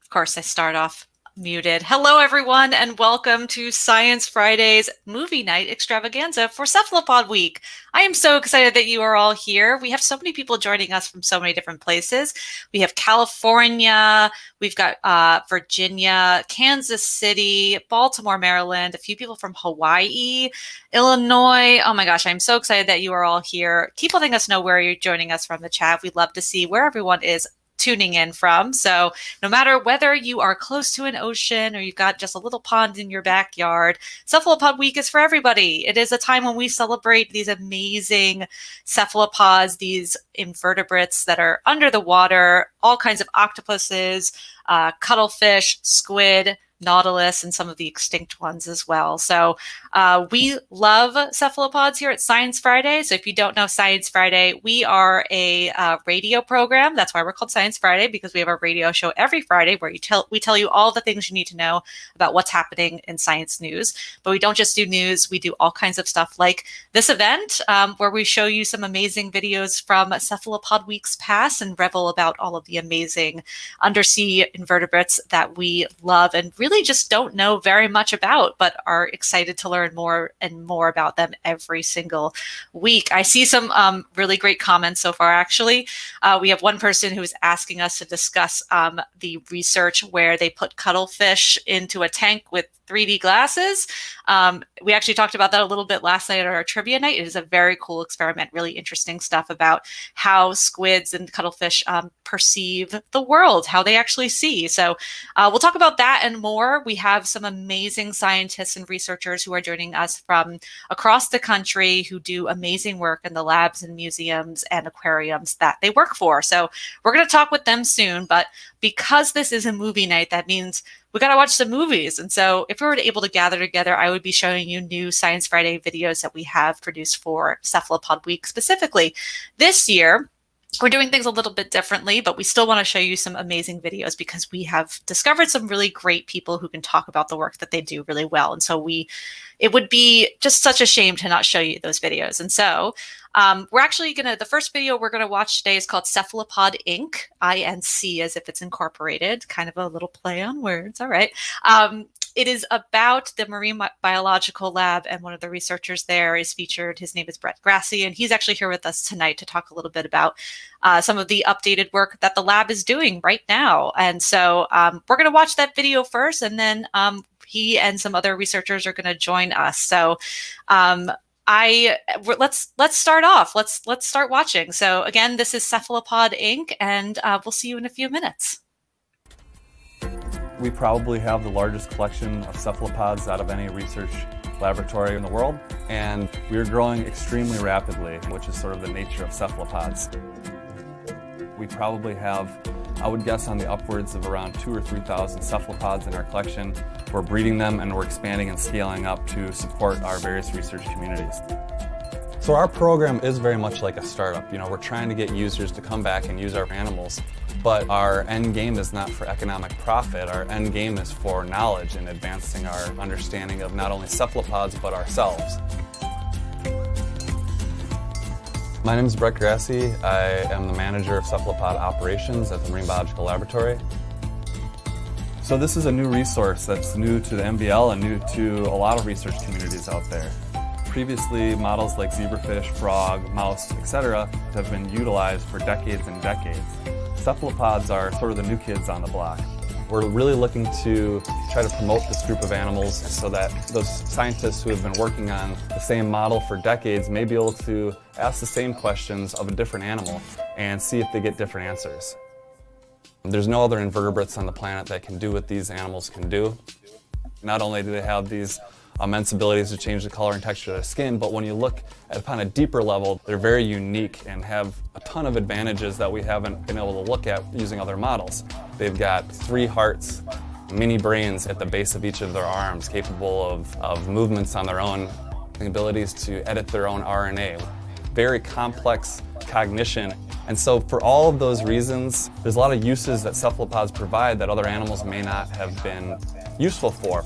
Of course, I start off muted. Hello, everyone, and welcome to Science Friday's Movie Night Extravaganza for Cephalopod Week. I am so excited that you are all here. We have so many people joining us from so many different places. We have California, we've got Virginia, Kansas City, Baltimore, Maryland, a few people from Hawaii, Illinois. Oh my gosh, I'm so excited that you are all here. Keep letting us know where you're joining us from the chat. We'd love to see where everyone is tuning in from. So no matter whether you are close to an ocean or you've got just a little pond in your backyard, Cephalopod Week is for everybody. It is a time when we celebrate these amazing cephalopods, these invertebrates that are under the water, all kinds of octopuses, cuttlefish, squid, nautilus, and some of the extinct ones as well. So we love cephalopods here at Science Friday. So if you don't know Science Friday, we are a radio program. That's why we're called Science Friday, because we have a radio show every Friday where we tell you all the things you need to know about what's happening in science news. But we don't just do news. We do all kinds of stuff like this event where we show you some amazing videos from Cephalopod Weeks past and revel about all of the amazing undersea invertebrates that we love and really just don't know very much about, but are excited to learn more and more about them every single week. I see some really great comments so far, actually. We have one person who is asking us to discuss the research where they put cuttlefish into a tank with 3D glasses. We actually talked about that a little bit last night at our trivia night. It is a very cool experiment, really interesting stuff about how squids and cuttlefish perceive the world, how they actually see. So we'll talk about that and more. We have some amazing scientists and researchers who are joining us from across the country who do amazing work in the labs and museums and aquariums that they work for. So we're going to talk with them soon, but because this is a movie night, that means we got to watch some movies. And so if we were able to gather together, I would be showing you new Science Friday videos that we have produced for Cephalopod Week specifically. This year, we're doing things a little bit differently, but we still want to show you some amazing videos because we have discovered some really great people who can talk about the work that they do really well. And so it would be just such a shame to not show you those videos. And so we're actually the first video we're going to watch today is called Cephalopod Inc., INC as if it's incorporated, kind of a little play on words, all right. It is about the Marine Biological Lab, and one of the researchers there is featured. His name is Brett Grassi, and he's actually here with us tonight to talk a little bit about some of the updated work that the lab is doing right now. And so we're going to watch that video first, and then he and some other researchers are going to join us. So let's start off. Let's start watching. So again, this is Cephalopod Inc., and we'll see you in a few minutes. We probably have the largest collection of cephalopods out of any research laboratory in the world, and we're growing extremely rapidly, which is sort of the nature of cephalopods. We probably have, I would guess, on the upwards of around 2,000 or 3,000 cephalopods in our collection. We're breeding them and we're expanding and scaling up to support our various research communities. So our program is very much like a startup. We're trying to get users to come back and use our animals, but our end game is not for economic profit. Our end game is for knowledge and advancing our understanding of not only cephalopods, but ourselves. My name is Brett Grassi. I am the manager of cephalopod operations at the Marine Biological Laboratory. So this is a new resource that's new to the MBL and new to a lot of research communities out there. Previously, models like zebrafish, frog, mouse, etc. have been utilized for decades and decades. Cephalopods are sort of the new kids on the block. We're really looking to try to promote this group of animals so that those scientists who have been working on the same model for decades may be able to ask the same questions of a different animal and see if they get different answers. There's no other invertebrates on the planet that can do what these animals can do. Not only do they have these immense abilities to change the color and texture of their skin, but when you look upon a deeper level, they're very unique and have a ton of advantages that we haven't been able to look at using other models. They've got 3 hearts, mini brains at the base of each of their arms, capable of movements on their own, abilities to edit their own RNA, very complex cognition. And so for all of those reasons, there's a lot of uses that cephalopods provide that other animals may not have been useful for.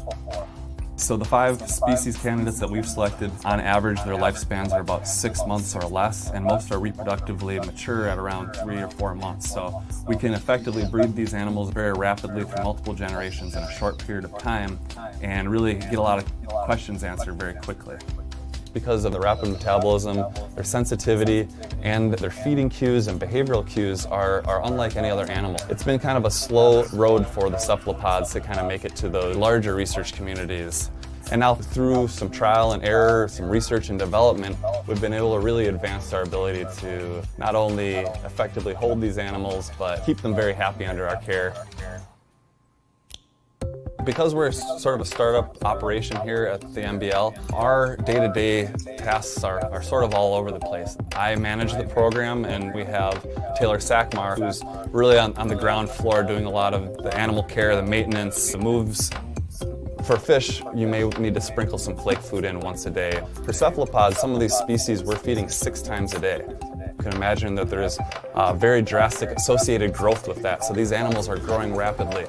So the 5 species candidates that we've selected, on average, their lifespans are about 6 months or less, and most are reproductively mature at around 3 or 4 months. So we can effectively breed these animals very rapidly through multiple generations in a short period of time and really get a lot of questions answered very quickly. Because of the rapid metabolism, their sensitivity, and their feeding cues and behavioral cues are unlike any other animal. It's been kind of a slow road for the cephalopods to kind of make it to the larger research communities. And now through some trial and error, some research and development, we've been able to really advance our ability to not only effectively hold these animals, but keep them very happy under our care. Because we're sort of a startup operation here at the MBL, our day-to-day tasks are sort of all over the place. I manage the program, and we have Taylor Sackmar, who's really on the ground floor doing a lot of the animal care, the maintenance, the moves. For fish, you may need to sprinkle some flake food in once a day. For cephalopods, some of these species we're feeding 6 times a day. You can imagine that there is very drastic associated growth with that, so these animals are growing rapidly.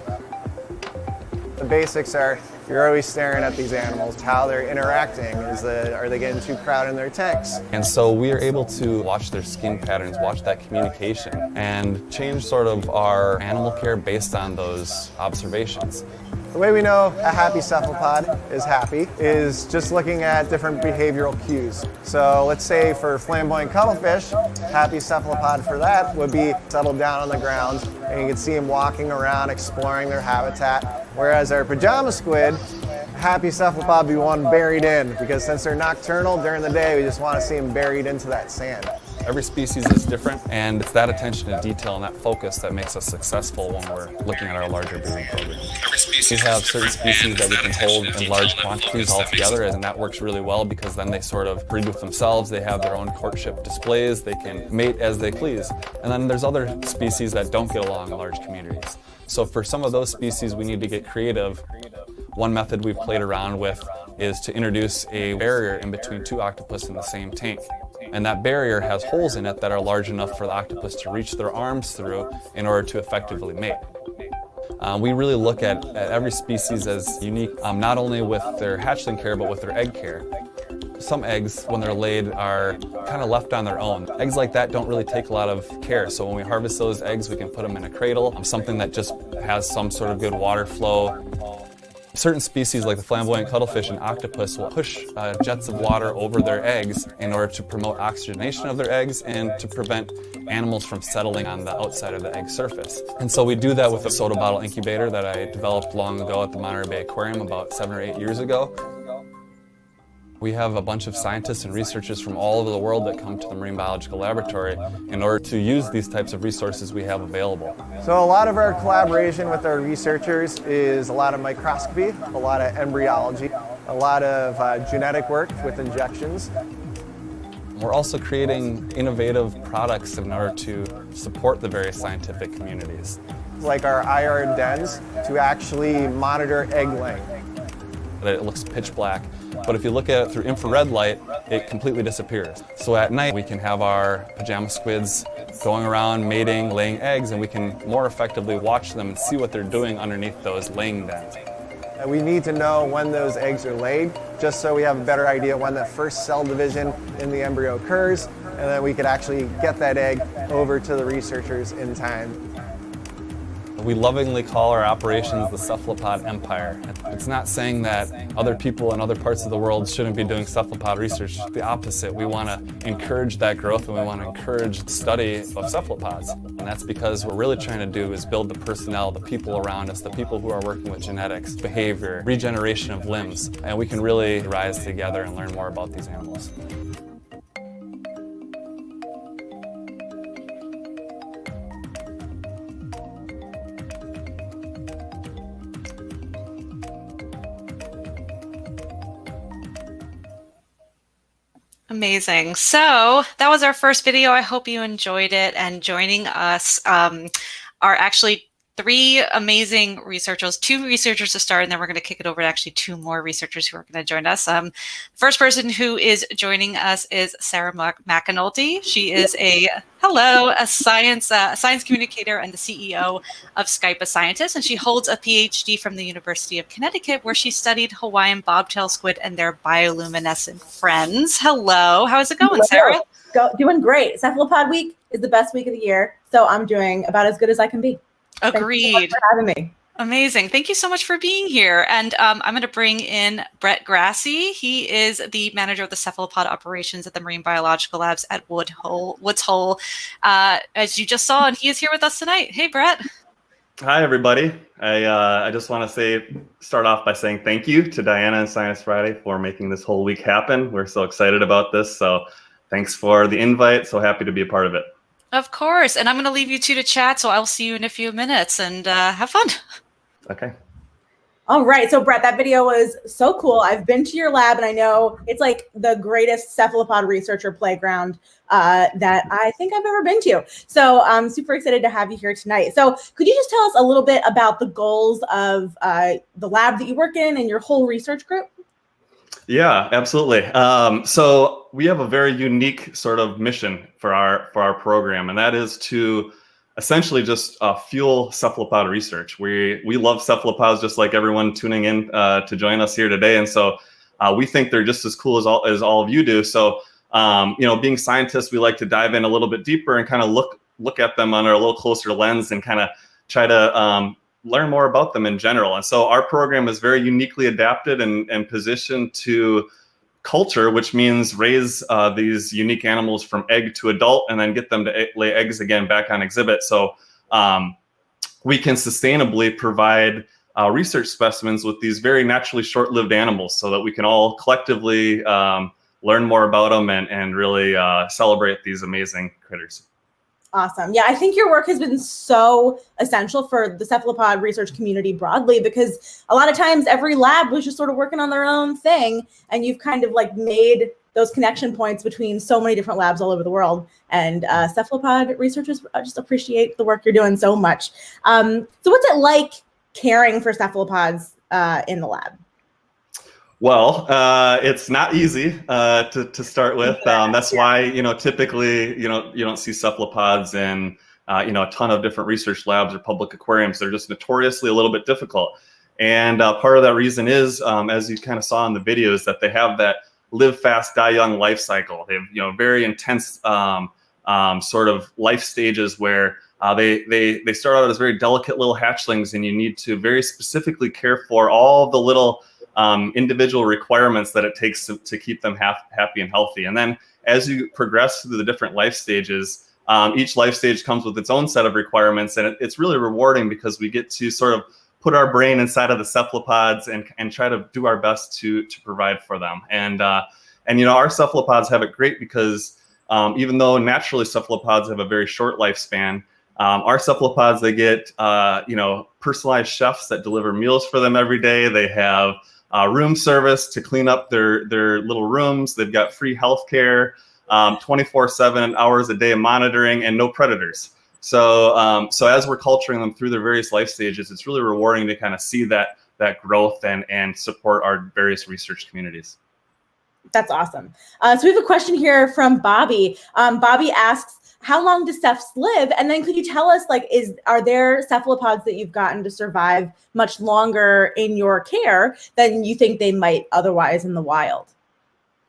The basics are, you're always staring at these animals, how they're interacting. Are they getting too crowded in their tanks? And so we are able to watch their skin patterns, watch that communication, and change sort of our animal care based on those observations. The way we know a happy cephalopod is happy is just looking at different behavioral cues. So let's say for flamboyant cuttlefish, happy cephalopod for that would be settled down on the ground, and you can see them walking around exploring their habitat. Whereas our pajama squid, happy cephalopod would be one buried in, because since they're nocturnal during the day, we just want to see them buried into that sand. Every species is different, and it's that attention to detail and that focus that makes us successful when we're looking at our larger breeding program. We have certain species that we can hold in large quantities all together, and that works really well because then they sort of breed with themselves, they have their own courtship displays, they can mate as they please. And then there's other species that don't get along in large communities. So for some of those species, we need to get creative. One method we've played around with is to introduce a barrier in between 2 octopus in the same tank. And that barrier has holes in it that are large enough for the octopus to reach their arms through in order to effectively mate. We really look at every species as unique, not only with their hatchling care, but with their egg care. Some eggs, when they're laid, are kind of left on their own. Eggs like that don't really take a lot of care, so when we harvest those eggs, we can put them in a cradle, something that just has some sort of good water flow. Certain species like the flamboyant cuttlefish and octopus will push jets of water over their eggs in order to promote oxygenation of their eggs and to prevent animals from settling on the outside of the egg surface. And so we do that with a soda bottle incubator that I developed long ago at the Monterey Bay Aquarium about 7 or 8 years ago. We have a bunch of scientists and researchers from all over the world that come to the Marine Biological Laboratory in order to use these types of resources we have available. So a lot of our collaboration with our researchers is a lot of microscopy, a lot of embryology, a lot of genetic work with injections. We're also creating innovative products in order to support the various scientific communities. Like our IR dens to actually monitor egg laying. It looks pitch black, but if you look at it through infrared light, it completely disappears. So at night we can have our pajama squids going around mating, laying eggs, and we can more effectively watch them and see what they're doing underneath those laying dens. We need to know when those eggs are laid, just so we have a better idea when the first cell division in the embryo occurs, and then we could actually get that egg over to the researchers in time. We lovingly call our operations the cephalopod empire. It's not saying that other people in other parts of the world shouldn't be doing cephalopod research. The opposite. We want to encourage that growth, and we want to encourage the study of cephalopods. And that's because what we're really trying to do is build the personnel, the people around us, the people who are working with genetics, behavior, regeneration of limbs, and we can really rise together and learn more about these animals. Amazing. So that was our first video. I hope you enjoyed it. And joining us are actually three amazing researchers, two researchers to start, and then we're going to kick it over to actually two more researchers who are going to join us. First person who is joining us is Sarah McAnulty. She is a science communicator and the CEO of Skype a Scientist, and she holds a PhD from the University of Connecticut, where she studied Hawaiian bobtail squid and their bioluminescent friends. Hello, how is it going, Sarah? Doing great. Cephalopod week is the best week of the year, so I'm doing about as good as I can be. Agreed. Thank you so much for having me. Amazing. Thank you so much for being here. And I'm going to bring in Brett Grassi. He is the manager of the cephalopod operations at the Marine Biological Labs at Woods Hole, as you just saw, and he is here with us tonight. Hey, Brett. Hi, everybody. I just want to start off by saying thank you to Diana and Science Friday for making this whole week happen. We're so excited about this. So thanks for the invite. So happy to be a part of it. Of course. And I'm going to leave you two to chat. So I'll see you in a few minutes, and have fun. Okay. All right. So Brett, that video was so cool. I've been to your lab, and I know it's like the greatest cephalopod researcher playground that I think I've ever been to. So I'm super excited to have you here tonight. So could you just tell us a little bit about the goals of the lab that you work in and your whole research group? Yeah, absolutely. So we have a very unique sort of mission for our program, and that is to essentially just fuel cephalopod research. We love cephalopods just like everyone tuning in to join us here today, and so we think they're just as cool as all of you do. So being scientists, we like to dive in a little bit deeper and kind of look at them under a little closer lens and kind of try to learn more about them in general. And so our program is very uniquely adapted and positioned to culture, which means raise these unique animals from egg to adult and then get them to lay eggs again back on exhibit. So we can sustainably provide research specimens with these very naturally short-lived animals so that we can all collectively learn more about them and really celebrate these amazing critters. Awesome. Yeah, I think your work has been so essential for the cephalopod research community broadly, because a lot of times every lab was just sort of working on their own thing, and you've kind of like made those connection points between so many different labs all over the world. And cephalopod researchers just appreciate the work you're doing so much. So what's it like caring for cephalopods in the lab? Well, it's not easy to start with. That's why, typically, you don't see cephalopods in, a ton of different research labs or public aquariums. They're just notoriously a little bit difficult. And part of that reason is, as you kind of saw in the videos, that they have that live fast, die young life cycle. They have, very intense sort of life stages where they start out as very delicate little hatchlings, and you need to very specifically care for all the little individual requirements that it takes to keep them happy and healthy. And then as you progress through the different life stages, each life stage comes with its own set of requirements, and it's really rewarding because we get to sort of put our brain inside of the cephalopods and try to do our best to provide for them. And our cephalopods have it great because even though naturally cephalopods have a very short lifespan, our cephalopods, they get personalized chefs that deliver meals for them every day. They have room service to clean up their little rooms. They've got free healthcare, 24/7 hours a day of monitoring, and no predators. So as we're culturing them through their various life stages, it's really rewarding to kind of see that growth and support our various research communities. That's awesome. So we have a question here from Bobby. Bobby asks, how long do cephs live? And then could you tell us, are there cephalopods that you've gotten to survive much longer in your care than you think they might otherwise in the wild?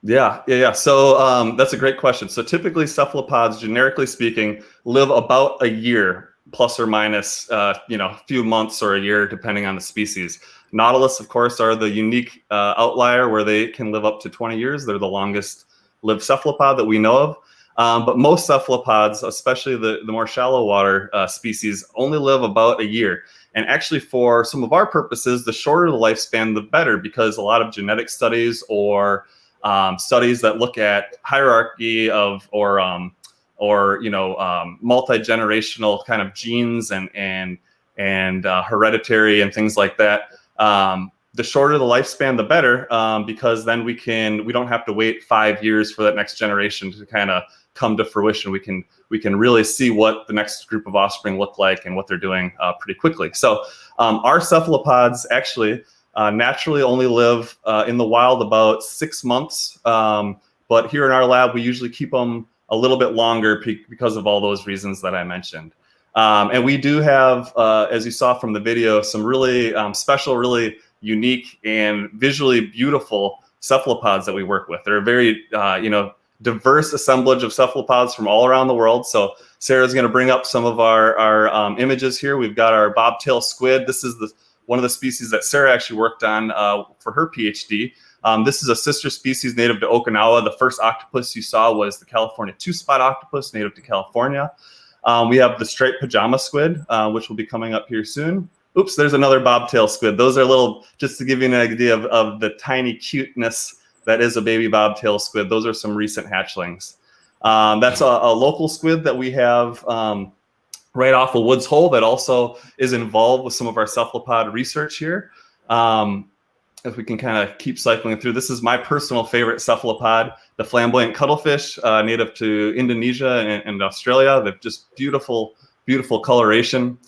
Yeah. So that's a great question. So typically cephalopods, generically speaking, live about a year, plus or minus, a few months or a year, depending on the species. Nautilus, of course, are the unique outlier where they can live up to 20 years. They're the longest lived cephalopod that we know of. But most cephalopods, especially the more shallow water species, only live about a year. And actually, for some of our purposes, the shorter the lifespan, the better, because a lot of genetic studies or studies that look at hierarchy of or multi-generational kind of genes and hereditary and things like that. The shorter the lifespan, the better, because then we don't have to wait 5 years for that next generation to kind of come to fruition. We can really see what the next group of offspring look like and what they're doing pretty quickly. So our cephalopods actually naturally only live in the wild about 6 months, but here in our lab we usually keep them a little bit longer because of all those reasons that I mentioned. And we do have, as you saw from the video, some really special, really unique and visually beautiful cephalopods that we work with. They're a very, diverse assemblage of cephalopods from all around the world. So Sarah's going to bring up some of our images here. We've got our bobtail squid. This is one of the species that Sarah actually worked on for her PhD. This is a sister species native to Okinawa. The first octopus you saw was the California two-spot octopus, native to California. We have the striped pajama squid, which will be coming up here soon. Oops, there's another bobtail squid. Those are little, just to give you an idea of the tiny cuteness that is a baby bobtail squid. Those are some recent hatchlings. That's a local squid that we have right off of Woods Hole that also is involved with some of our cephalopod research here. If we can kind of keep cycling through, this is my personal favorite cephalopod, the flamboyant cuttlefish, native to Indonesia and Australia. They're just beautiful, beautiful coloration.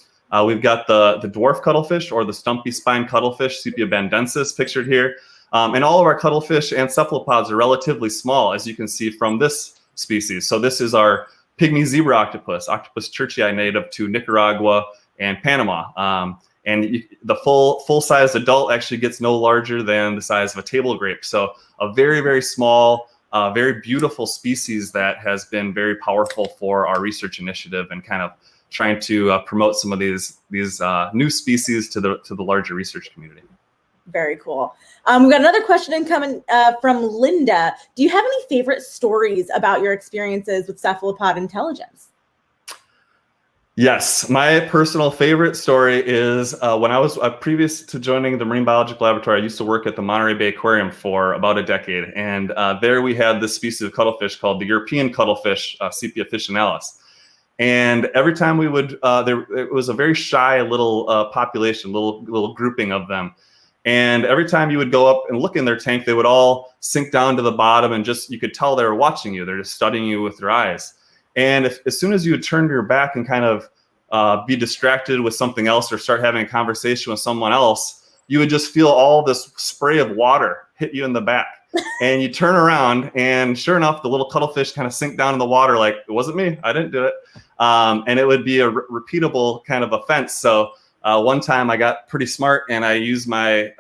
We've got the dwarf cuttlefish, or the stumpy spine cuttlefish, Sepia bandensis, pictured here. And all of our cuttlefish and cephalopods are relatively small, as you can see from this species. So this is our pygmy zebra octopus, Octopus churchii, native to Nicaragua and Panama. And the full-sized adult actually gets no larger than the size of a table grape. So a very, very small, very beautiful species that has been very powerful for our research initiative and kind of trying to promote some of these new species to the larger research community. Very cool. We've got another question incoming from Linda. Do you have any favorite stories about your experiences with cephalopod intelligence? Yes, my personal favorite story is when I was previous to joining the Marine Biological Laboratory, I used to work at the Monterey Bay Aquarium for about a decade. And there we had this species of cuttlefish called the European cuttlefish, Sepia officinalis. And every time we would, it was a very shy little population, little grouping of them. And every time you would go up and look in their tank, they would all sink down to the bottom, and you could tell they were watching you. They're just studying you with their eyes. And as soon as you would turn your back and kind of be distracted with something else or start having a conversation with someone else, you would just feel all this spray of water hit you in the back. And you turn around, and sure enough, the little cuttlefish kind of sink down in the water like, it wasn't me, I didn't do it. And it would be a repeatable kind of offense. So one time I got pretty smart, and I used my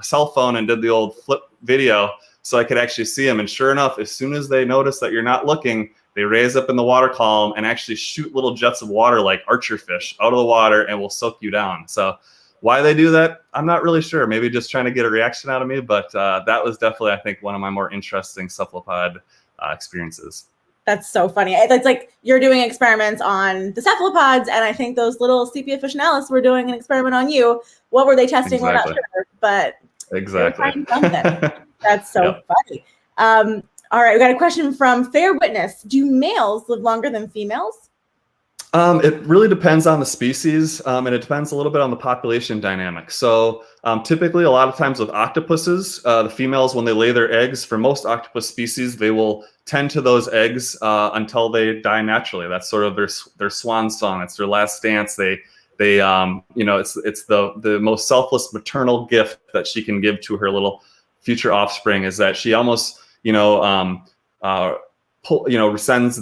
cell phone and did the old flip video so I could actually see them. And sure enough, as soon as they notice that you're not looking, they raise up in the water column and actually shoot little jets of water like archer fish out of the water and will soak you down. So why they do that, I'm not really sure. Maybe just trying to get a reaction out of me, but that was definitely, I think, one of my more interesting cephalopod experiences. That's so funny. It's like you're doing experiments on the cephalopods, and I think those little Sepia officinalis were doing an experiment on you. What were they testing? Exactly. We're not sure, but exactly. That's so funny. All right, we got a question from Fair Witness. Do males live longer than females? It really depends on the species, and it depends a little bit on the population dynamic. So typically, a lot of times with octopuses, the females, when they lay their eggs, for most octopus species, they will tend to those eggs until they die naturally. That's sort of their swan song. It's their last dance. It's the most selfless maternal gift that she can give to her little future offspring, is that she almost resents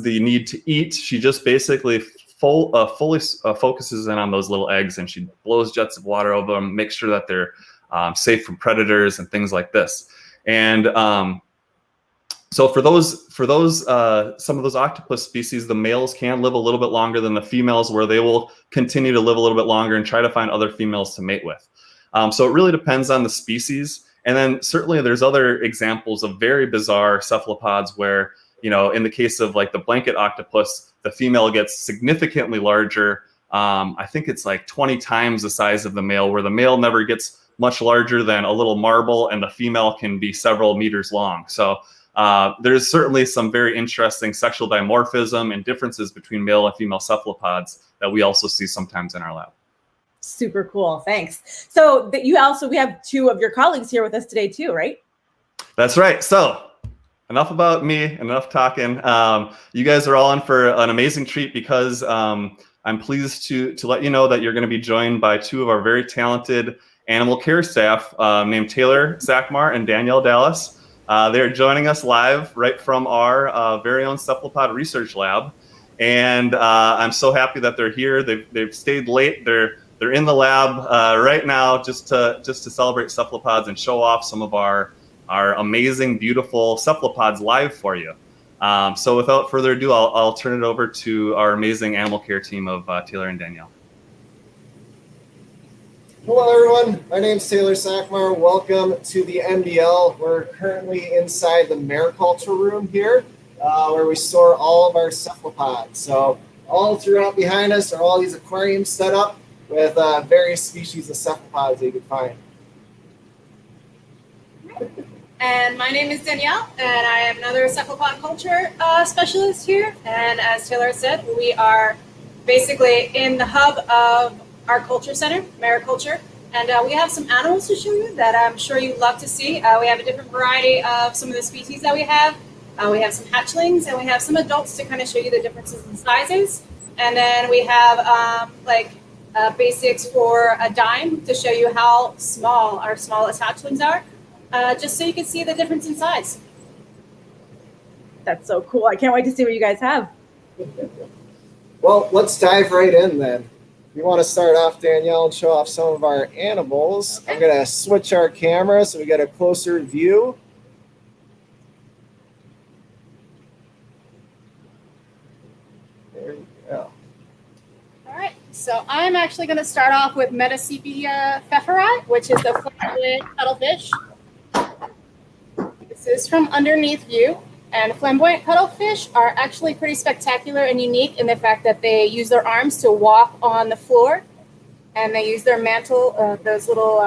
the need to eat. She just basically fully focuses in on those little eggs, and she blows jets of water over them, makes sure that they're safe from predators and things like this. And so for those some of those octopus species, the males can live a little bit longer than the females, where they will continue to live a little bit longer and try to find other females to mate with. So it really depends on the species. And then certainly there's other examples of very bizarre cephalopods where, in the case of like the blanket octopus, the female gets significantly larger. I think it's like 20 times the size of the male, where the male never gets much larger than a little marble, and the female can be several meters long. So there's certainly some very interesting sexual dimorphism and differences between male and female cephalopods that we also see sometimes in our lab. Super cool. Thanks. So we have two of your colleagues here with us today too, right? That's right. So enough about me, enough talking. You guys are all in for an amazing treat because I'm pleased to let you know that you're going to be joined by two of our very talented animal care staff named Taylor Sackmar and Danielle Dallas. They're joining us live right from our very own cephalopod research lab. And I'm so happy that they're here. They've stayed late. They're in the lab right now just to celebrate cephalopods and show off some of our amazing, beautiful cephalopods live for you. So without further ado, I'll turn it over to our amazing animal care team of Taylor and Danielle. Hello, everyone. My name's Taylor Sackmar. Welcome to the MBL. We're currently inside the mariculture room here, where we store all of our cephalopods. So all throughout behind us are all these aquariums set up with various species of cephalopods that you can find. And my name is Danielle, and I am another cephalopod culture specialist here. And as Taylor said, we are basically in the hub of our culture center, mariculture. And we have some animals to show you that I'm sure you'd love to see. We have a different variety of some of the species that we have. We have some hatchlings, and we have some adults to kind of show you the differences in sizes. And then we have basics for a dime to show you how small our smallest hatchlings are. Just so you can see the difference in size. That's so cool. I can't wait to see what you guys have. Well, let's dive right in then. We want to start off, Danielle, and show off some of our animals. Okay. I'm going to switch our camera so we get a closer view. There we go. All right, so I'm actually going to start off with Metasepia pfefferi, which is the flamboyant cuttlefish. This is from underneath view. And flamboyant cuttlefish are actually pretty spectacular and unique in the fact that they use their arms to walk on the floor, and they use their mantle, those little,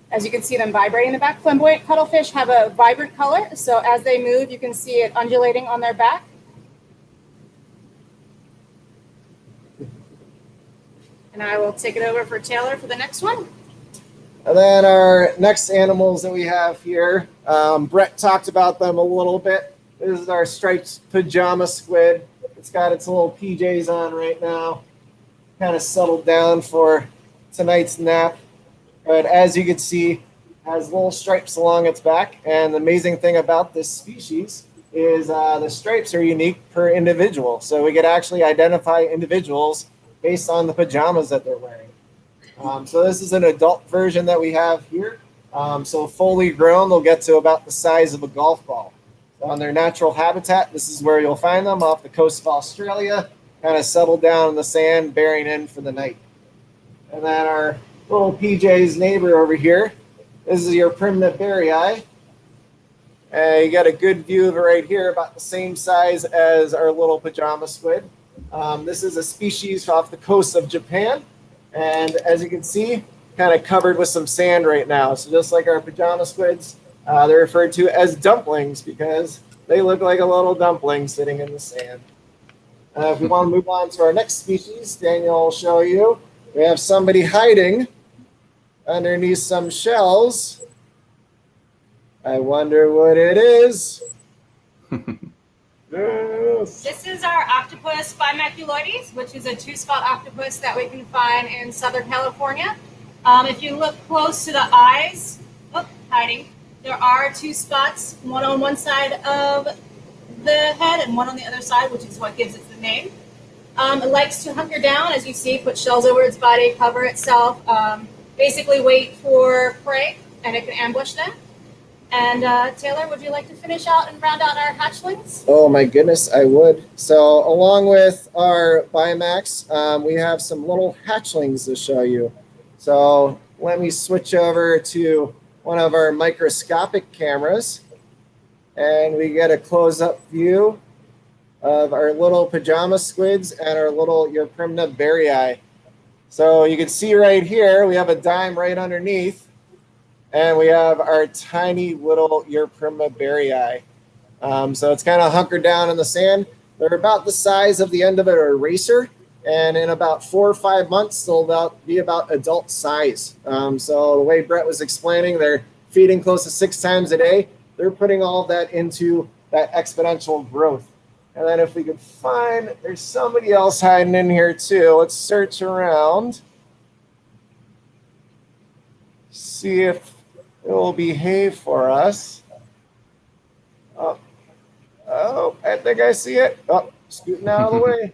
as you can see them vibrating in the back. Flamboyant cuttlefish have a vibrant color, so as they move, you can see it undulating on their back. And I will take it over for Taylor for the next one. And then our next animals that we have here, Brett talked about them a little bit. This is our striped pajama squid. It's got its little PJs on right now. Kind of settled down for tonight's nap. But as you can see, it has little stripes along its back. And the amazing thing about this species is the stripes are unique per individual. So we could actually identify individuals based on the pajamas that they're wearing. So this is an adult version that we have here. So fully grown, they'll get to about the size of a golf ball. So on their natural habitat, this is where you'll find them off the coast of Australia, kind of settled down in the sand, bearing in for the night. And then our little PJ's neighbor over here, this is your Primnibarii. You got a good view of it right here, about the same size as our little pajama squid. This is a species off the coast of Japan. And as you can see, kind of covered with some sand right now. So just like our pajama squids, they're referred to as dumplings because they look like a little dumpling sitting in the sand. If we want to move on to our next species, Daniel will show you. We have somebody hiding underneath some shells. I wonder what it is. This is our octopus bimaculoides, which is a two-spot octopus that we can find in Southern California. If you look close to the eyes, hiding, there are two spots, one on one side of the head and one on the other side, which is what gives it the name. It likes to hunker down, as you see, put shells over its body, cover itself, basically wait for prey, and it can ambush them. And Taylor, would you like to finish out and round out our hatchlings? Oh my goodness, I would. So along with our Bimax, we have some little hatchlings to show you. So let me switch over to one of our microscopic cameras, and we get a close-up view of our little pajama squids and our little Primnibarii. So you can see right here, we have a dime right underneath. And we have our tiny little Primnibarii. So it's kind of hunkered down in the sand. They're about the size of the end of an eraser. And in about 4 or 5 months, they'll be about adult size. So the way Brett was explaining, they're feeding close to 6 times a day. they're putting all of that into that exponential growth. And then if we could find, there's somebody else hiding in here too. Let's search around. See if it will behave for us. Oh, I think I see it. Oh, scooting out of the way.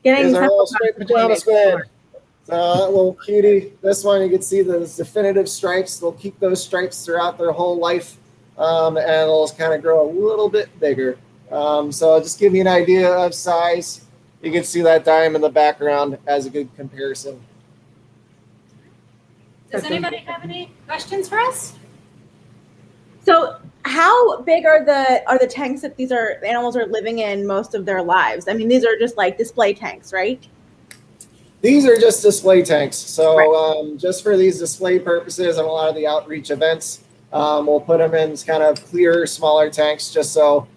Getting our little striped pajama squid. So that little cutie. This one, you can see those definitive stripes. They'll keep those stripes throughout their whole life, and they'll just kind of grow a little bit bigger. So just give you an idea of size. You can see that dime in the background as a good comparison. Does anybody have any questions for us? So how big are the tanks that these animals are living in most of their lives? I mean, these are just like display tanks, right? These are just display tanks. So just for these display purposes and a lot of the outreach events, we'll put them in kind of clear, smaller tanks just so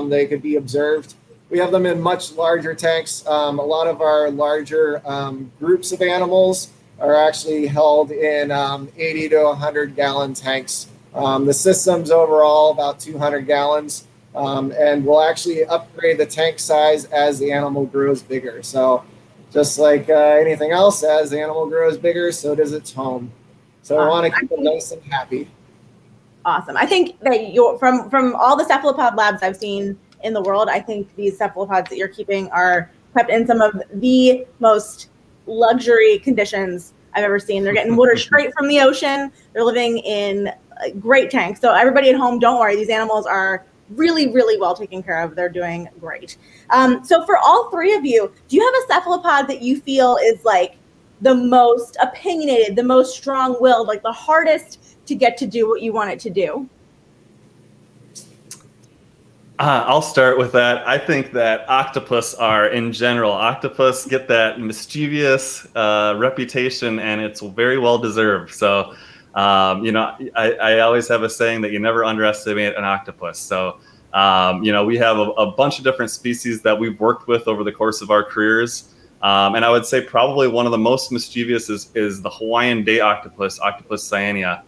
they could be observed. We have them in much larger tanks. A lot of our larger groups of animals are actually held in 80 to 100 gallon tanks. The system's overall about 200 gallons, and we'll actually upgrade the tank size as the animal grows bigger. So just like anything else, as the animal grows bigger, so does its home. So we want to keep them nice and happy. Awesome. I think that from all the cephalopod labs I've seen in the world, I think these cephalopods that you're keeping are kept in some of the most luxury conditions I've ever seen. They're getting water straight from the ocean. They're living in great tanks. So everybody at home, don't worry. These animals are really, really well taken care of. They're doing great. So for all three of you, do you have a cephalopod that you feel is like the most opinionated, the most strong-willed, like the hardest to get to do what you want it to do? I'll start with that. I think that octopus are, in general, octopus get that mischievous reputation, and it's very well deserved. So, I always have a saying that you never underestimate an octopus. So, we have a bunch of different species that we've worked with over the course of our careers. And I would say probably one of the most mischievous is the Hawaiian day octopus, Octopus cyanea.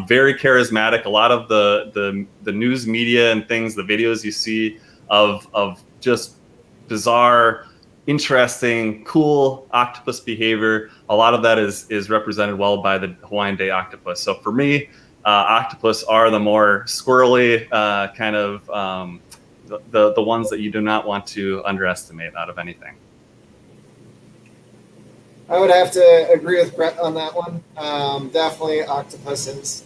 Very charismatic. A lot of the news media and things, the videos you see of just bizarre, interesting, cool octopus behavior, a lot of that is represented well by the Hawaiian day octopus. So for me, octopus are the more squirrely kind of the ones that you do not want to underestimate out of anything. I would have to agree with Brett on that one. Definitely octopuses.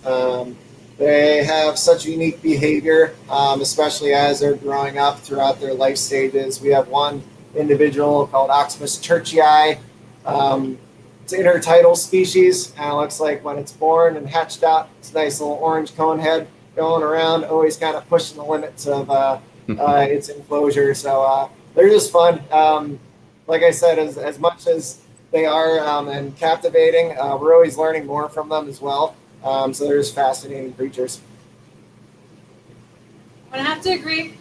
They have such unique behavior, especially as they're growing up throughout their life stages. We have one individual called Octopus churchii. It's an intertidal species, and it looks like when it's born and hatched out, it's a nice little orange cone head going around, always kind of pushing the limits of its enclosure. So they're just fun. Like I said, as much as they are and captivating, we're always learning more from them as well. So they're just fascinating creatures. I'm gonna have to agree.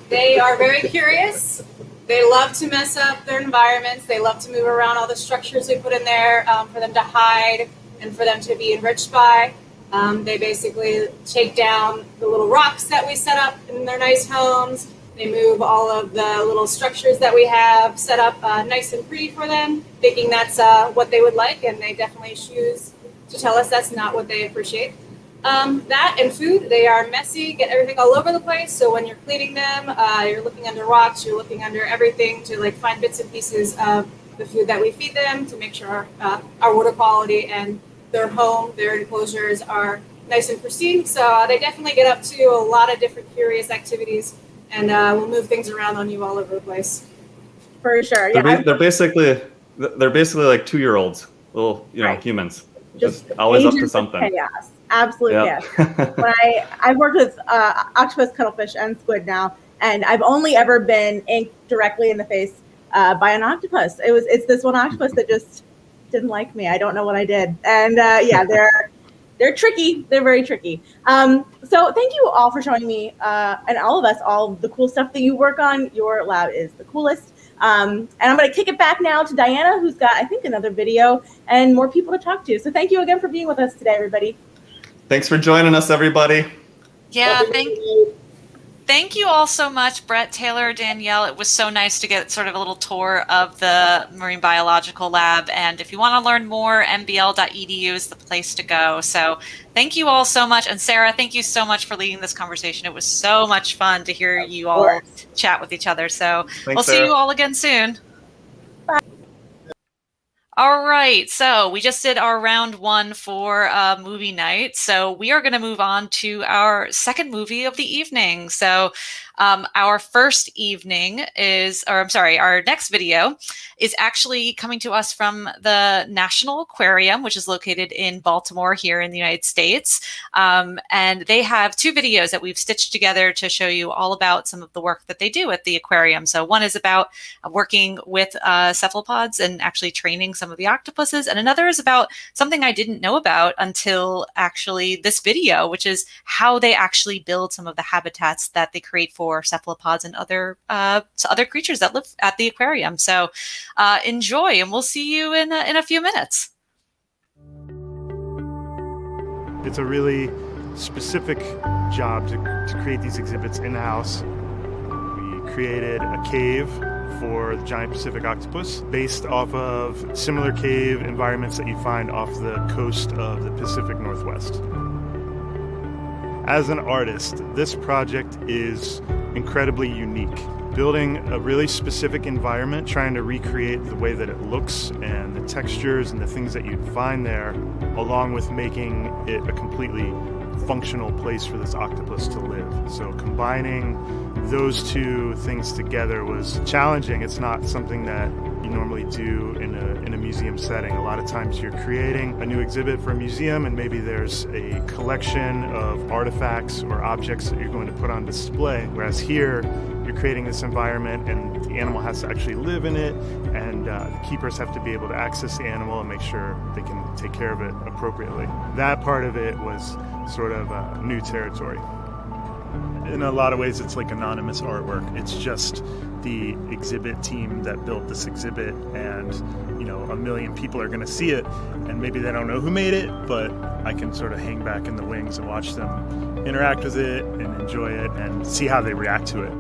They are very curious. They love to mess up their environments. They love to move around all the structures we put in there for them to hide and for them to be enriched by. They basically take down the little rocks that we set up in their nice homes. They move all of the little structures that we have set up nice and pretty for them, thinking that's what they would like, and they definitely choose to tell us that's not what they appreciate. That and food, they are messy, get everything all over the place, so when you're cleaning them, you're looking under rocks, you're looking under everything to like find bits and pieces of the food that we feed them to make sure our water quality and their home, their enclosures are nice and pristine. So they definitely get up to a lot of different curious activities, and we'll move things around on you all over the place. For sure. Yeah, They're basically like 2-year-olds, little Right. humans, just always up to agents of something. chaos. Absolute Yep. chaos. When I've worked with octopus, cuttlefish, and squid now, and I've only ever been inked directly in the face by an octopus. It's this one octopus that just didn't like me. I don't know what I did, and they're tricky. They're very tricky. So thank you all for showing me and all of us all the cool stuff that you work on. Your lab is the coolest. And I'm going to kick it back now to Diana, who's got, I think, another video and more people to talk to. So thank you again for being with us today, everybody. Thanks for joining us, everybody. Yeah, thank you all so much, Brett, Taylor, Danielle. It was so nice to get sort of a little tour of the Marine Biological Lab. And if you want to learn more, mbl.edu is the place to go. So thank you all so much. And Sarah, thank you so much for leading this conversation. It was so much fun to hear you all chat with each other. So we'll see you all again soon. All right, so we just did our round one for movie night. So we are going to move on to our second movie of the evening. So our first evening is, or I'm sorry, our next video is actually coming to us from the National Aquarium, which is located in Baltimore here in the United States. And they have two videos that we've stitched together to show you all about some of the work that they do at the aquarium. So one is about working with cephalopods and actually training some of the octopuses. And another is about something I didn't know about until actually this video, which is how they actually build some of the habitats that they create for cephalopods and other creatures that live at the aquarium. So enjoy, and we'll see you in a few minutes. It's a really specific job to create these exhibits in-house. We created a cave for the giant Pacific octopus based off of similar cave environments that you find off the coast of the Pacific Northwest. As an artist, this project is incredibly unique. Building a really specific environment, trying to recreate the way that it looks and the textures and the things that you'd find there, along with making it a completely functional place for this octopus to live. So combining those two things together was challenging. It's not something that you normally do in a museum setting. A lot of times you're creating a new exhibit for a museum and maybe there's a collection of artifacts or objects that you're going to put on display. Whereas here, you're creating this environment and the animal has to actually live in it, and the keepers have to be able to access the animal and make sure they can take care of it appropriately. That part of it was sort of new territory. In a lot of ways, it's like anonymous artwork. It's just the exhibit team that built this exhibit, and a million people are going to see it, and maybe they don't know who made it, but I can sort of hang back in the wings and watch them interact with it and enjoy it and see how they react to it.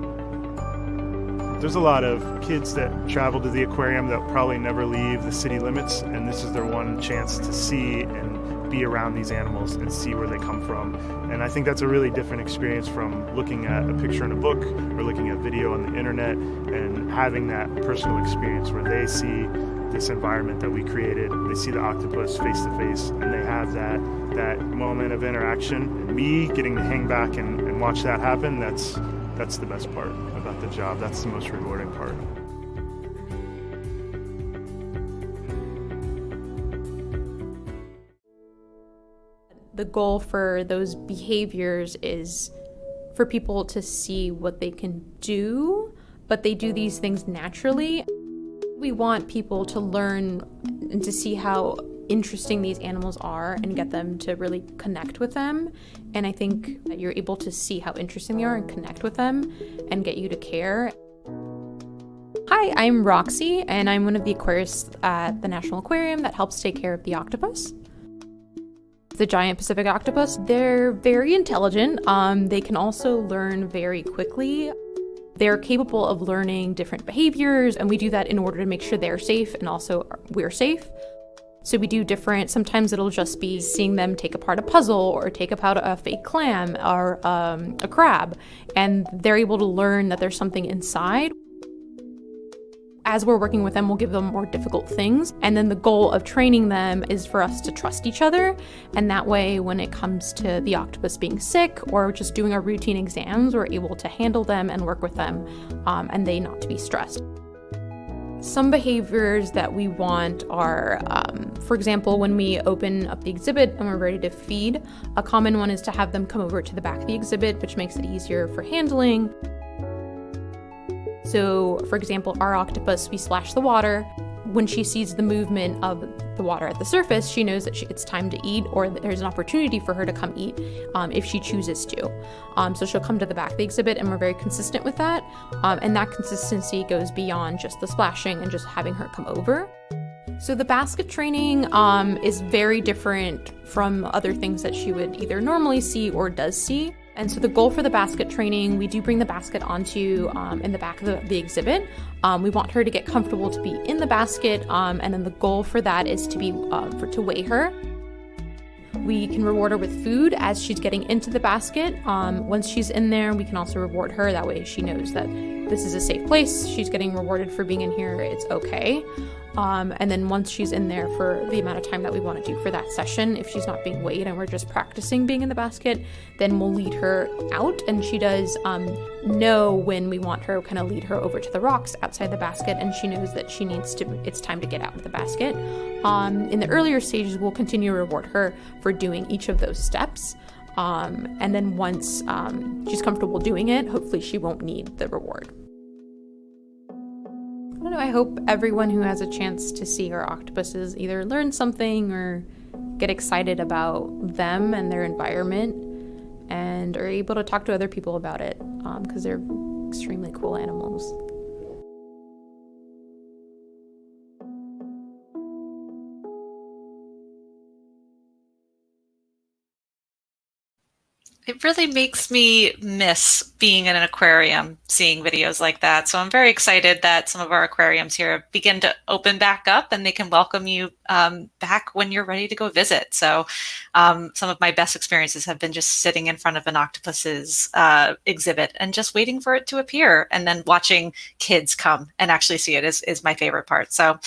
There's a lot of kids that travel to the aquarium that probably never leave the city limits, and this is their one chance to see and be around these animals and see where they come from. And I think that's a really different experience from looking at a picture in a book or looking at video on the internet, and having that personal experience where they see this environment that we created, they see the octopus face to face, and they have that moment of interaction. And me getting to hang back and watch that happen, that's the best part about the job. That's the most rewarding part. The goal for those behaviors is for people to see what they can do, but they do these things naturally. We want people to learn and to see how interesting these animals are and get them to really connect with them. And I think that you're able to see how interesting they are and connect with them and get you to care. Hi, I'm Roxy, and I'm one of the aquarists at the National Aquarium that helps take care of the octopus. The giant Pacific octopus, they're very intelligent. They can also learn very quickly. They're capable of learning different behaviors, and we do that in order to make sure they're safe and also we're safe. So we do sometimes it'll just be seeing them take apart a puzzle or take apart a fake clam or a crab, and they're able to learn that there's something inside. As we're working with them, we'll give them more difficult things, and then the goal of training them is for us to trust each other, and that way when it comes to the octopus being sick or just doing our routine exams, we're able to handle them and work with them, and they not to be stressed. Some behaviors that we want are, for example, when we open up the exhibit and we're ready to feed, a common one is to have them come over to the back of the exhibit, which makes it easier for handling. So, for example, our octopus, we splash the water. When she sees the movement of the water at the surface, she knows that it's time to eat, or that there's an opportunity for her to come eat if she chooses to. So she'll come to the back of the exhibit, and we're very consistent with that. And that consistency goes beyond just the splashing and just having her come over. So the basket training is very different from other things that she would either normally see or does see. And so the goal for the basket training, we do bring the basket onto in the back of the exhibit. We want her to get comfortable to be in the basket, and then the goal for that is to be to weigh her. We can reward her with food as she's getting into the basket. Once she's in there, we can also reward her. That way she knows that this is a safe place. She's getting rewarded for being in here. It's okay. And then once she's in there for the amount of time that we want to do for that session, if she's not being weighed and we're just practicing being in the basket, then we'll lead her out. And she does know when we want her, kind of lead her over to the rocks outside the basket, and she knows that it's time to get out of the basket. In the earlier stages, we'll continue to reward her for doing each of those steps. And then once she's comfortable doing it, hopefully she won't need the reward. I don't know, I hope everyone who has a chance to see our octopuses either learn something or get excited about them and their environment and are able to talk to other people about it, because they're extremely cool animals. It really makes me miss being in an aquarium, seeing videos like that. So I'm very excited that some of our aquariums here begin to open back up and they can welcome you back when you're ready to go visit. So some of my best experiences have been just sitting in front of an octopus's exhibit and just waiting for it to appear, and then watching kids come and actually see it is my favorite part. So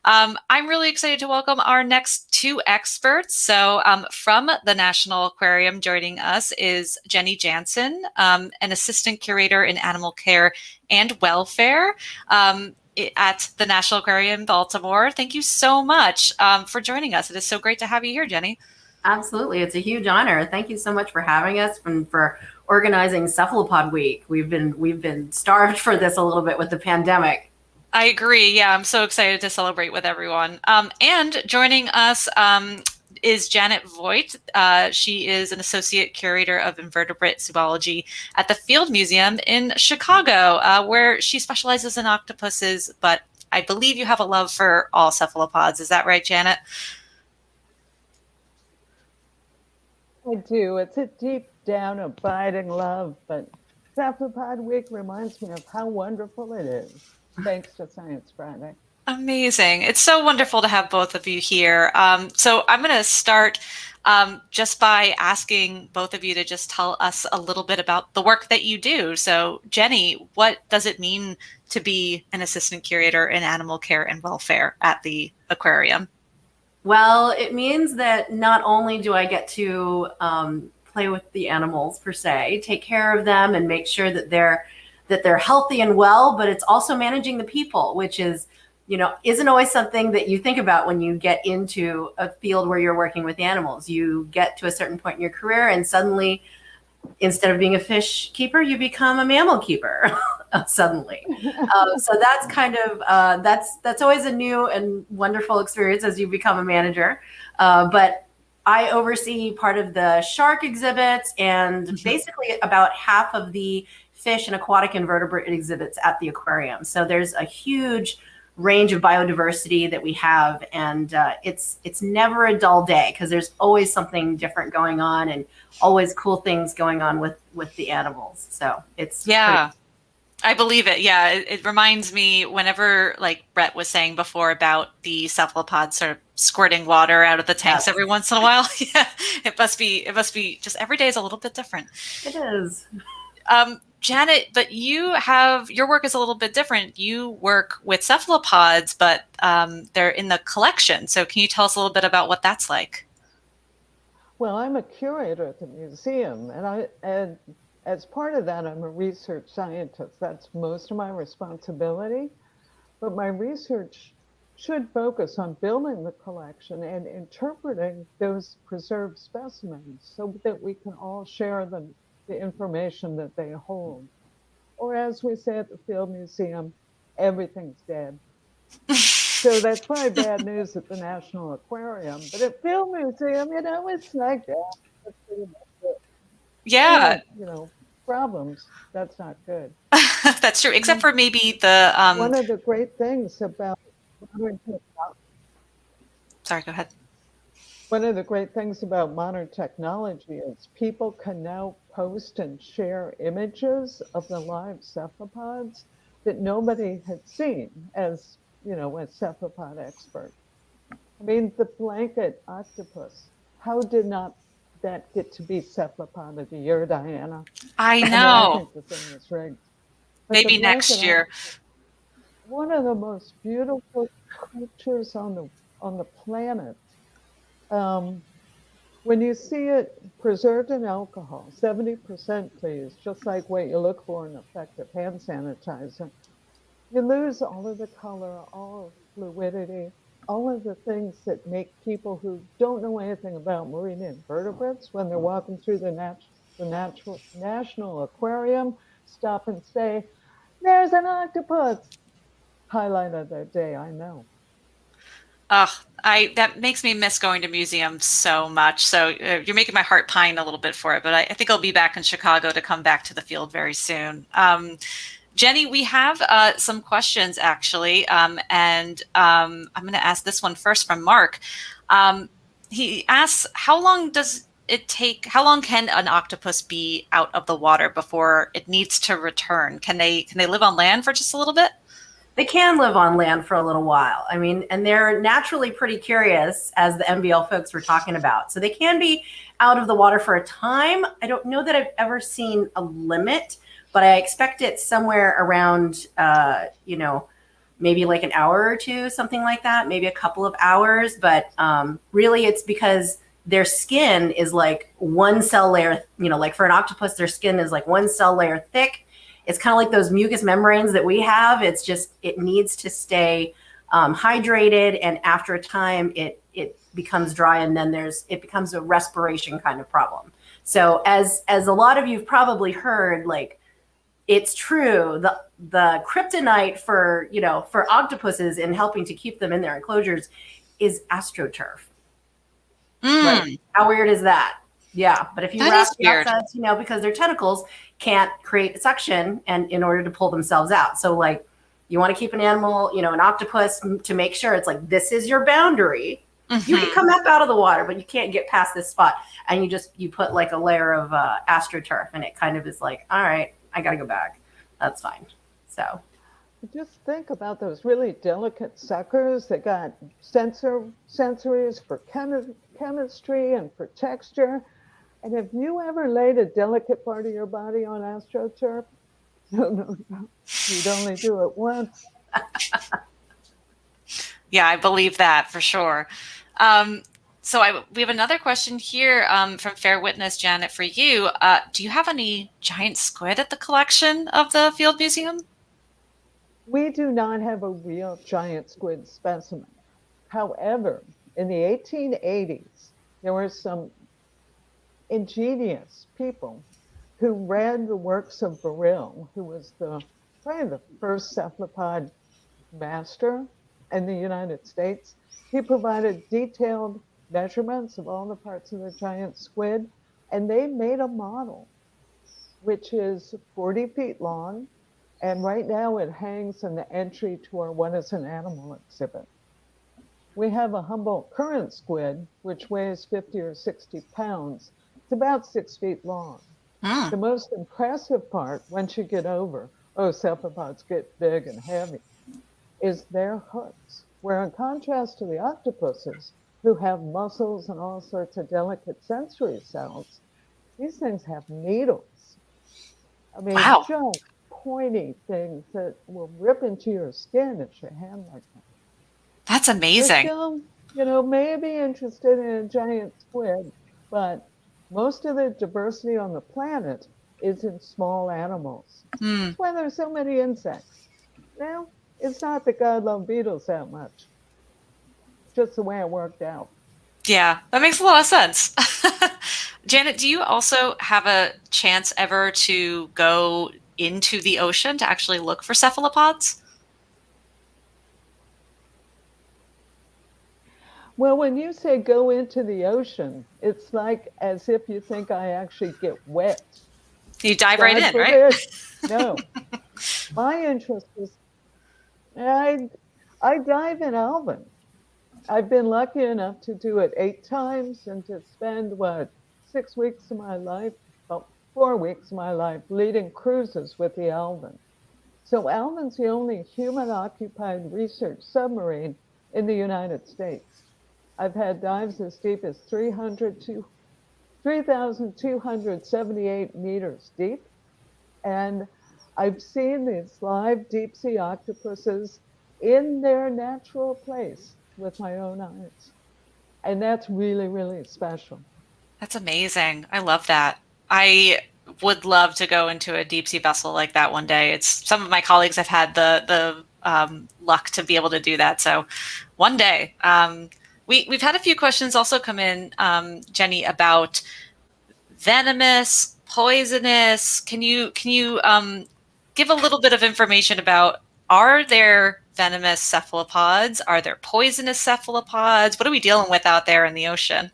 I'm really excited to welcome our next two experts. So from the National Aquarium, joining us is Jenny Jansen, an assistant curator in animal care and welfare at the National Aquarium in Baltimore. Thank you so much for joining us. It is so great to have you here, Jenny. Absolutely. It's a huge honor. Thank you so much for having us and for organizing Cephalopod Week. We've been starved for this a little bit with the pandemic. I agree. Yeah, I'm so excited to celebrate with everyone. And joining us is Janet Voigt. She is an associate curator of invertebrate zoology at the Field Museum in Chicago, where she specializes in octopuses, but I believe you have a love for all cephalopods. Is that right, Janet? I do. It's a deep down abiding love, but Cephalopod Week reminds me of how wonderful it is. Thanks to Science Friday. Amazing. It's so wonderful to have both of you here. So I'm going to start just by asking both of you to just tell us a little bit about the work that you do. So Jenny, what does it mean to be an assistant curator in animal care and welfare at the aquarium? Well, it means that not only do I get to play with the animals per se, take care of them and make sure that they're healthy and well, but it's also managing the people, which is, isn't always something that you think about when you get into a field where you're working with animals. You get to a certain point in your career and suddenly, instead of being a fish keeper, you become a mammal keeper suddenly. So that's kind of, that's always a new and wonderful experience as you become a manager. But I oversee part of the shark exhibits and basically about half of the fish and aquatic invertebrate exhibits at the aquarium. So there's a huge range of biodiversity that we have, and it's never a dull day because there's always something different going on and always cool things going on with the animals. So it's pretty. I believe it. Yeah, it reminds me whenever, like Brett was saying before, about the cephalopods sort of squirting water out of the tanks every once in a while. Yeah, it must be just every day is a little bit different. It is. Janet, but your work is a little bit different. You work with cephalopods, but they're in the collection. So can you tell us a little bit about what that's like? Well, I'm a curator at the museum, and as part of that, I'm a research scientist. That's most of my responsibility. But my research should focus on building the collection and interpreting those preserved specimens so that we can all share the information that they hold. Or as we say at the Field Museum, everything's dead. So that's probably bad news at the National Aquarium. But at Field Museum, it's like, that's pretty much it. Yeah. And, problems, that's not good. That's true, except for maybe the... One of the great things about modern technology... Sorry, go ahead. One of the great things about modern technology is people can now post and share images of the live cephalopods that nobody had seen as, a cephalopod expert. I mean, the blanket octopus, how did not that get to be cephalopod of the year, Diana? I I know. think the thing is rigged. But Maybe the next blanket year. octopus, one of the most beautiful creatures on the planet. When you see it preserved in alcohol, 70% please, just like what you look for in effective hand sanitizer, you lose all of the color, all of the fluidity, all of the things that make people who don't know anything about marine invertebrates, when they're walking through the National Aquarium, stop and say, "There's an octopus." Highlight of their day, I know. Ugh, that makes me miss going to museums so much. So you're making my heart pine a little bit for it, but I think I'll be back in Chicago to come back to the field very soon. Jenny, we have some questions actually, and I'm going to ask this one first from Mark. He asks, how long can an octopus be out of the water before it needs to return? Can they live on land for just a little bit? They can live on land for a little while. I mean, and they're naturally pretty curious, as the MBL folks were talking about. So they can be out of the water for a time. I don't know that I've ever seen a limit, but I expect it somewhere around, maybe like an hour or two, something like that, maybe a couple of hours. But really it's because their skin is like one cell layer, like for an octopus, their skin is like one cell layer thick. It's kind of like those mucous membranes that we have. It's just, it needs to stay hydrated. And after a time, it becomes dry, and then it becomes a respiration kind of problem. So as a lot of you've probably heard, like, it's true, the kryptonite for octopuses and helping to keep them in their enclosures is astroturf. Right? How weird is that? Yeah, but if you wrap the outsides, because their tentacles can't create suction and in order to pull themselves out. So like, you want to keep an animal, an octopus, to make sure it's like, this is your boundary. Mm-hmm. You can come up out of the water, but you can't get past this spot. And you put like a layer of astroturf, and it kind of is like, all right, I got to go back. That's fine. So just think about those really delicate suckers that got sensories for chemistry and for texture. And have you ever laid a delicate part of your body on astroturf? No. You'd only do it once. Yeah, I believe that for sure. We have another question here from Fair Witness, Janet, for you. Do you have any giant squid at the collection of the Field Museum? We do not have a real giant squid specimen. However, in the 1880s, there were some ingenious people who read the works of Baril, who was probably the first cephalopod master in the United States. He provided detailed measurements of all the parts of the giant squid, and they made a model which is 40 feet long, and right now it hangs in the entry to our What is an Animal exhibit. We have a Humboldt current squid, which weighs 50 or 60 pounds. It's about 6 feet long. The most impressive part, once you get over, cephalopods get big and heavy, is their hooks, where in contrast to the octopuses, who have muscles and all sorts of delicate sensory cells, these things have needles. I mean, wow. Just pointy things that will rip into your skin if you hand like that. That's amazing. Still, may be interested in a giant squid, but most of the diversity on the planet is in small animals. That's why there's so many insects. Now, it's not that God loved beetles that much. It's just the way it worked out. Yeah, that makes a lot of sense. Janet, do you also have a chance ever to go into the ocean to actually look for cephalopods? Well, when you say go into the ocean, it's like as if you think I actually get wet. You dive right in, right? No. My interest is, I dive in Alvin. I've been lucky enough to do it 8 times and to spend, 6 weeks of my life, well, 4 weeks of my life leading cruises with the Alvin. So Alvin's the only human-occupied research submarine in the United States. I've had dives as deep as 3,278 meters deep, and I've seen these live deep sea octopuses in their natural place with my own eyes. And that's really, really special. That's amazing. I love that. I would love to go into a deep sea vessel like that one day. It's some of my colleagues have had the luck to be able to do that. So one day, we've had a few questions also come in, Jenny, about venomous, poisonous. Can you give a little bit of information about, are there venomous cephalopods? Are there poisonous cephalopods? What are we dealing with out there in the ocean?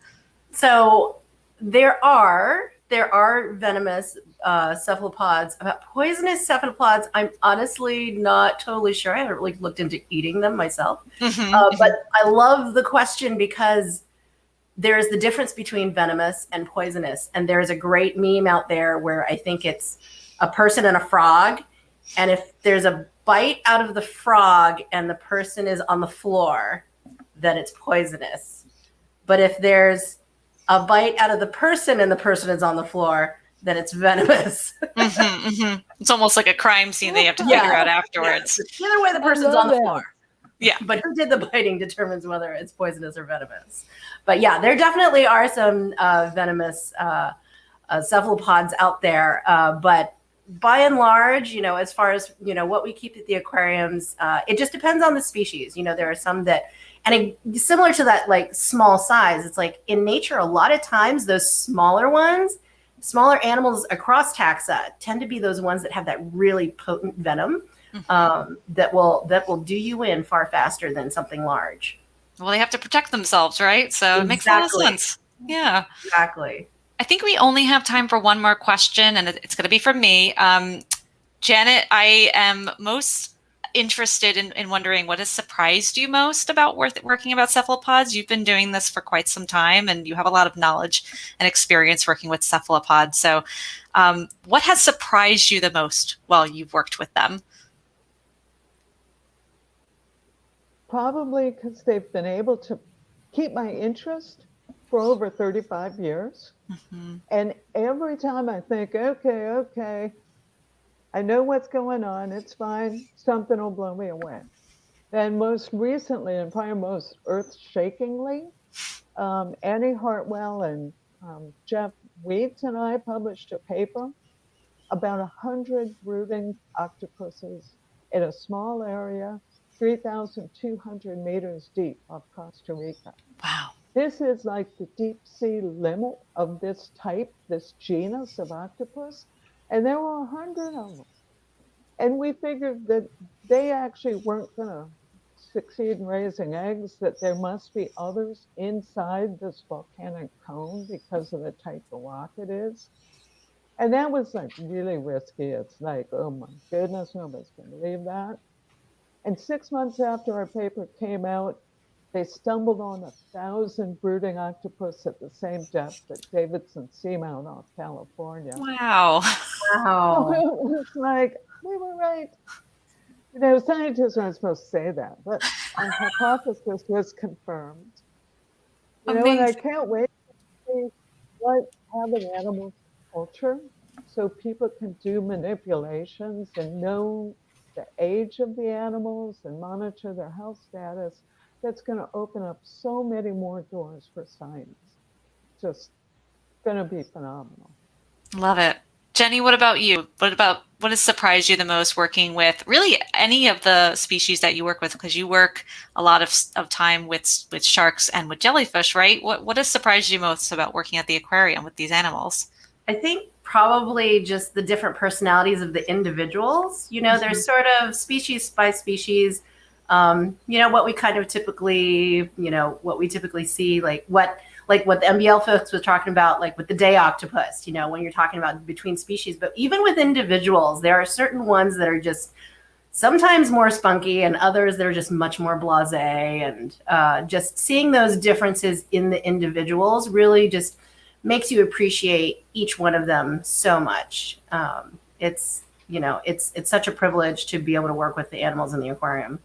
So there are venomous cephalopods. About poisonous cephalopods, I'm honestly not totally sure. I haven't really looked into eating them myself. But I love the question because there is the difference between venomous and poisonous. And there's a great meme out there where I think it's a person and a frog. And if there's a bite out of the frog and the person is on the floor, then it's poisonous. But if there's a bite out of the person and the person is on the floor, then it's venomous. It's almost like a crime scene they have to figure out afterwards. Yeah. Either way, the person's on the floor. Yeah. But who did the biting determines whether it's poisonous or venomous. But yeah, there definitely are some venomous cephalopods out there. But by and large, as far as, what we keep at the aquariums, it just depends on the species. There are some that, and similar to that, like small size, it's like in nature, a lot of times those smaller animals across taxa tend to be those ones that have that really potent venom that will do you in far faster than something large. Well, they have to protect themselves, right? So It makes a lot of sense. Yeah. Exactly. I think we only have time for one more question, and it's going to be from me. Janet, I am most interested in wondering what has surprised you most about working about cephalopods. You've been doing this for quite some time, and you have a lot of knowledge and experience working with cephalopods. So what has surprised you the most while you've worked with them? Probably because they've been able to keep my interest for over 35 years. And every time I think, okay, I know what's going on, it's fine, something will blow me away. Then most recently, and probably most earth-shakingly, Annie Hartwell and Jeff Weeds and I published a paper about 100 brooding octopuses in a small area, 3,200 meters deep off Costa Rica. Wow. This is like the deep sea limit of this type, this genus of octopus. And there were 100 of them. And we figured that they actually weren't going to succeed in raising eggs, that there must be others inside this volcanic cone because of the type of rock it is. And that was like really risky. It's like, oh my goodness, nobody's going to believe that. And 6 months after our paper came out, they stumbled on 1,000 brooding octopus at the same depth at Davidson Seamount off California. Wow. Wow. It was like, we were right. Scientists aren't supposed to say that, but our hypothesis was confirmed. And I can't wait to see what having animals culture so people can do manipulations and know the age of the animals and monitor their health status. That's going to open up so many more doors for science. Just going to be phenomenal. Love it. Jenny, what about you? What has surprised you the most working with really any of the species that you work with? Because you work a lot of time with sharks and with jellyfish, right? What has surprised you most about working at the aquarium with these animals? I think probably just the different personalities of the individuals. There's sort of species by species. What we kind of typically, what we typically see, like what the MBL folks was talking about, like with the day octopus, when you're talking about between species. But even with individuals, there are certain ones that are just sometimes more spunky, and others that are just much more blasé. And just seeing those differences in the individuals really just makes you appreciate each one of them so much. It's such a privilege to be able to work with the animals in the aquarium.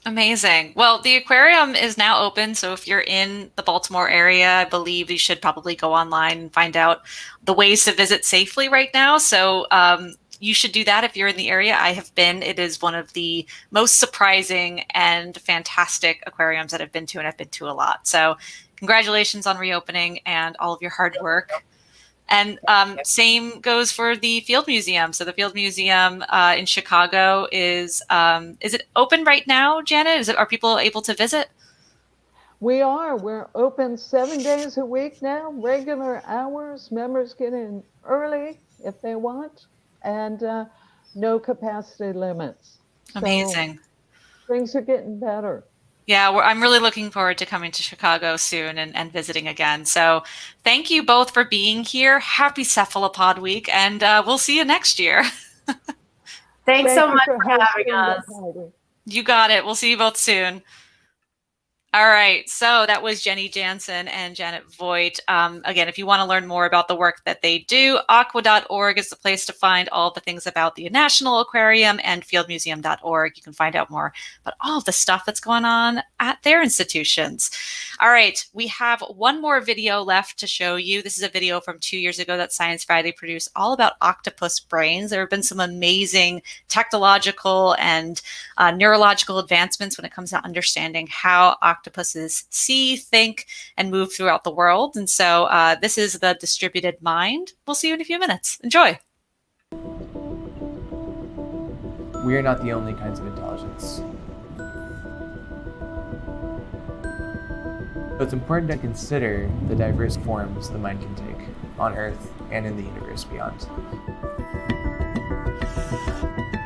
Amazing. Well, the aquarium is now open. So if you're in the Baltimore area, I believe you should probably go online and find out the ways to visit safely right now. So you should do that if you're in the area. I have been. It is one of the most surprising and fantastic aquariums that I've been to, and I've been to a lot. So congratulations on reopening and all of your hard work. And same goes for the Field Museum. So the Field Museum in Chicago is it open right now, Janet? Are people able to visit? We are. We're open 7 days a week now, regular hours. Members get in early if they want, and no capacity limits. Amazing. So things are getting better. Yeah, I'm really looking forward to coming to Chicago soon and visiting again. So thank you both for being here. Happy Cephalopod Week, and we'll see you next year. Thanks so much for having us. You got it. We'll see you both soon. All right, so that was Jenny Jansen and Janet Voigt. Again, if you want to learn more about the work that they do, aqua.org is the place to find all the things about the National Aquarium, and fieldmuseum.org. You can find out more about all of the stuff that's going on at their institutions. All right, we have one more video left to show you. This is a video from 2 years ago that Science Friday produced all about octopus brains. There have been some amazing technological and neurological advancements when it comes to understanding how octopuses see, think, and move throughout the world. And so this is the distributed mind. We'll see you in a few minutes. Enjoy. We are not the only kinds of intelligence. So it's important to consider the diverse forms the mind can take on Earth and in the universe beyond.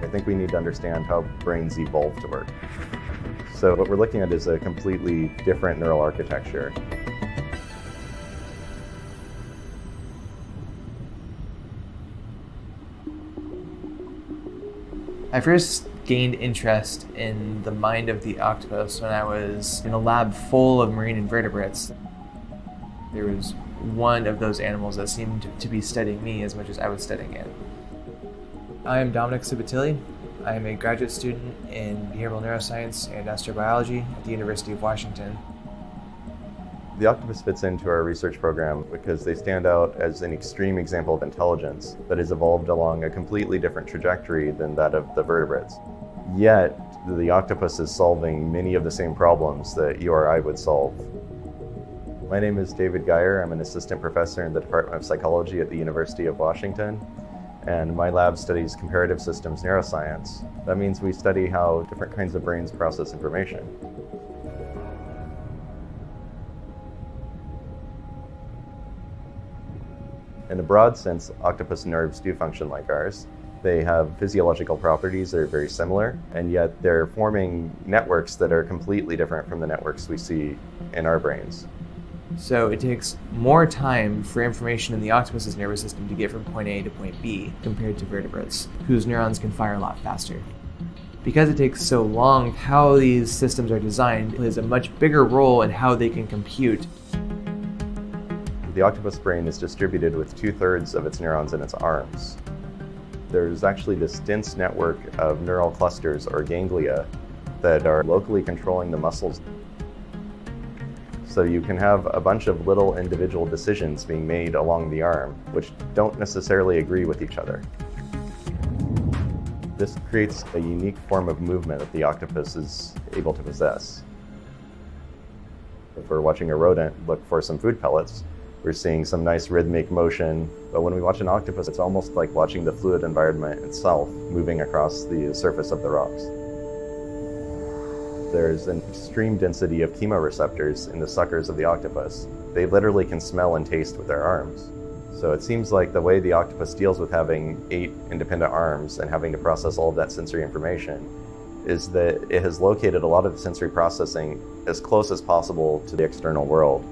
I think we need to understand how brains evolve to work. So what we're looking at is a completely different neural architecture. I first gained interest in the mind of the octopus when I was in a lab full of marine invertebrates. There was one of those animals that seemed to be studying me as much as I was studying it. I am Dominic Sabatili. I am a graduate student in behavioral neuroscience and astrobiology at the University of Washington. The octopus fits into our research program because they stand out as an extreme example of intelligence that has evolved along a completely different trajectory than that of the vertebrates. Yet, the octopus is solving many of the same problems that you or I would solve. My name is David Geyer. I'm an assistant professor in the Department of Psychology at the University of Washington. And my lab studies comparative systems neuroscience. That means we study how different kinds of brains process information. In a broad sense, octopus nerves do function like ours. They have physiological properties that are very similar, and yet they're forming networks that are completely different from the networks we see in our brains. So it takes more time for information in the octopus's nervous system to get from point A to point B compared to vertebrates, whose neurons can fire a lot faster. Because it takes so long, how these systems are designed plays a much bigger role in how they can compute. The octopus brain is distributed with 2/3 of its neurons in its arms. There's actually this dense network of neural clusters or ganglia that are locally controlling the muscles. So you can have a bunch of little individual decisions being made along the arm, which don't necessarily agree with each other. This creates a unique form of movement that the octopus is able to possess. If we're watching a rodent look for some food pellets, we're seeing some nice rhythmic motion, but when we watch an octopus, it's almost like watching the fluid environment itself moving across the surface of the rocks. There's an extreme density of chemoreceptors in the suckers of the octopus. They literally can smell and taste with their arms. So it seems like the way the octopus deals with having 8 independent arms and having to process all of that sensory information is that it has located a lot of the sensory processing as close as possible to the external world.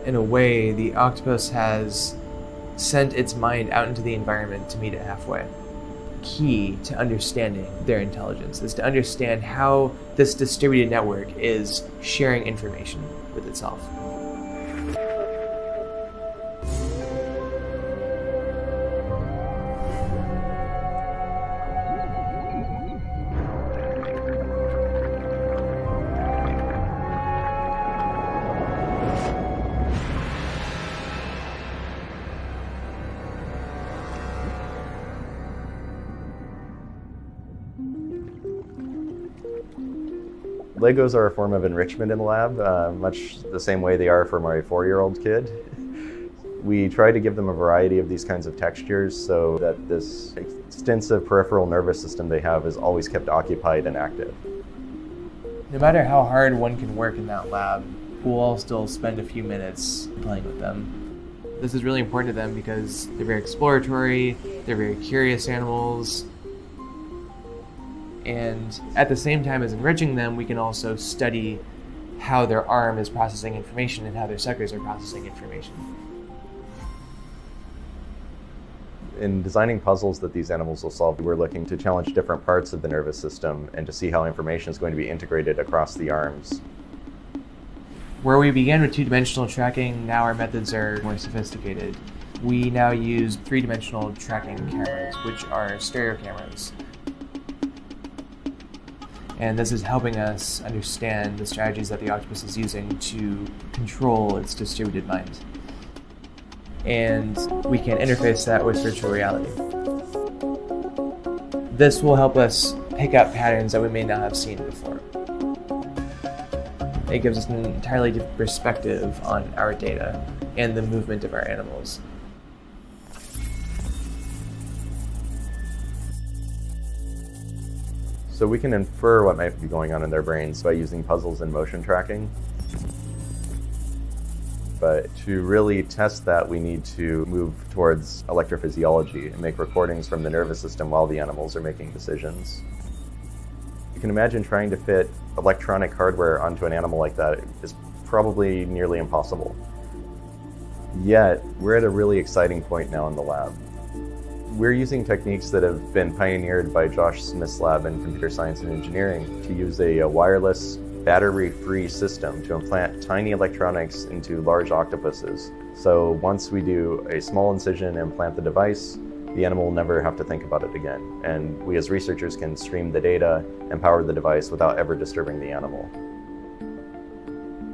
In a way, the octopus has sent its mind out into the environment to meet it halfway. key to understanding their intelligence, is to understand how this distributed network is sharing information with itself. Legos are a form of enrichment in the lab, much the same way they are for my 4-year-old kid. We try to give them a variety of these kinds of textures so that this extensive peripheral nervous system they have is always kept occupied and active. No matter how hard one can work in that lab, we'll all still spend a few minutes playing with them. This is really important to them because they're very exploratory, they're very curious animals, and at the same time as enriching them, we can also study how their arm is processing information and how their suckers are processing information. In designing puzzles that these animals will solve, we're looking to challenge different parts of the nervous system and to see how information is going to be integrated across the arms. Where we began with two-dimensional tracking, now our methods are more sophisticated. We now use three-dimensional tracking cameras, which are stereo cameras. And this is helping us understand the strategies that the octopus is using to control its distributed mind. And we can interface that with virtual reality. This will help us pick up patterns that we may not have seen before. It gives us an entirely different perspective on our data and the movement of our animals. So we can infer what might be going on in their brains by using puzzles and motion tracking. But to really test that, we need to move towards electrophysiology and make recordings from the nervous system while the animals are making decisions. You can imagine trying to fit electronic hardware onto an animal like that is probably nearly impossible. Yet, we're at a really exciting point now in the lab. We're using techniques that have been pioneered by Josh Smith's lab in computer science and engineering to use a wireless, battery-free system to implant tiny electronics into large octopuses. So once we do a small incision and implant the device, the animal will never have to think about it again. And we as researchers can stream the data and power the device without ever disturbing the animal.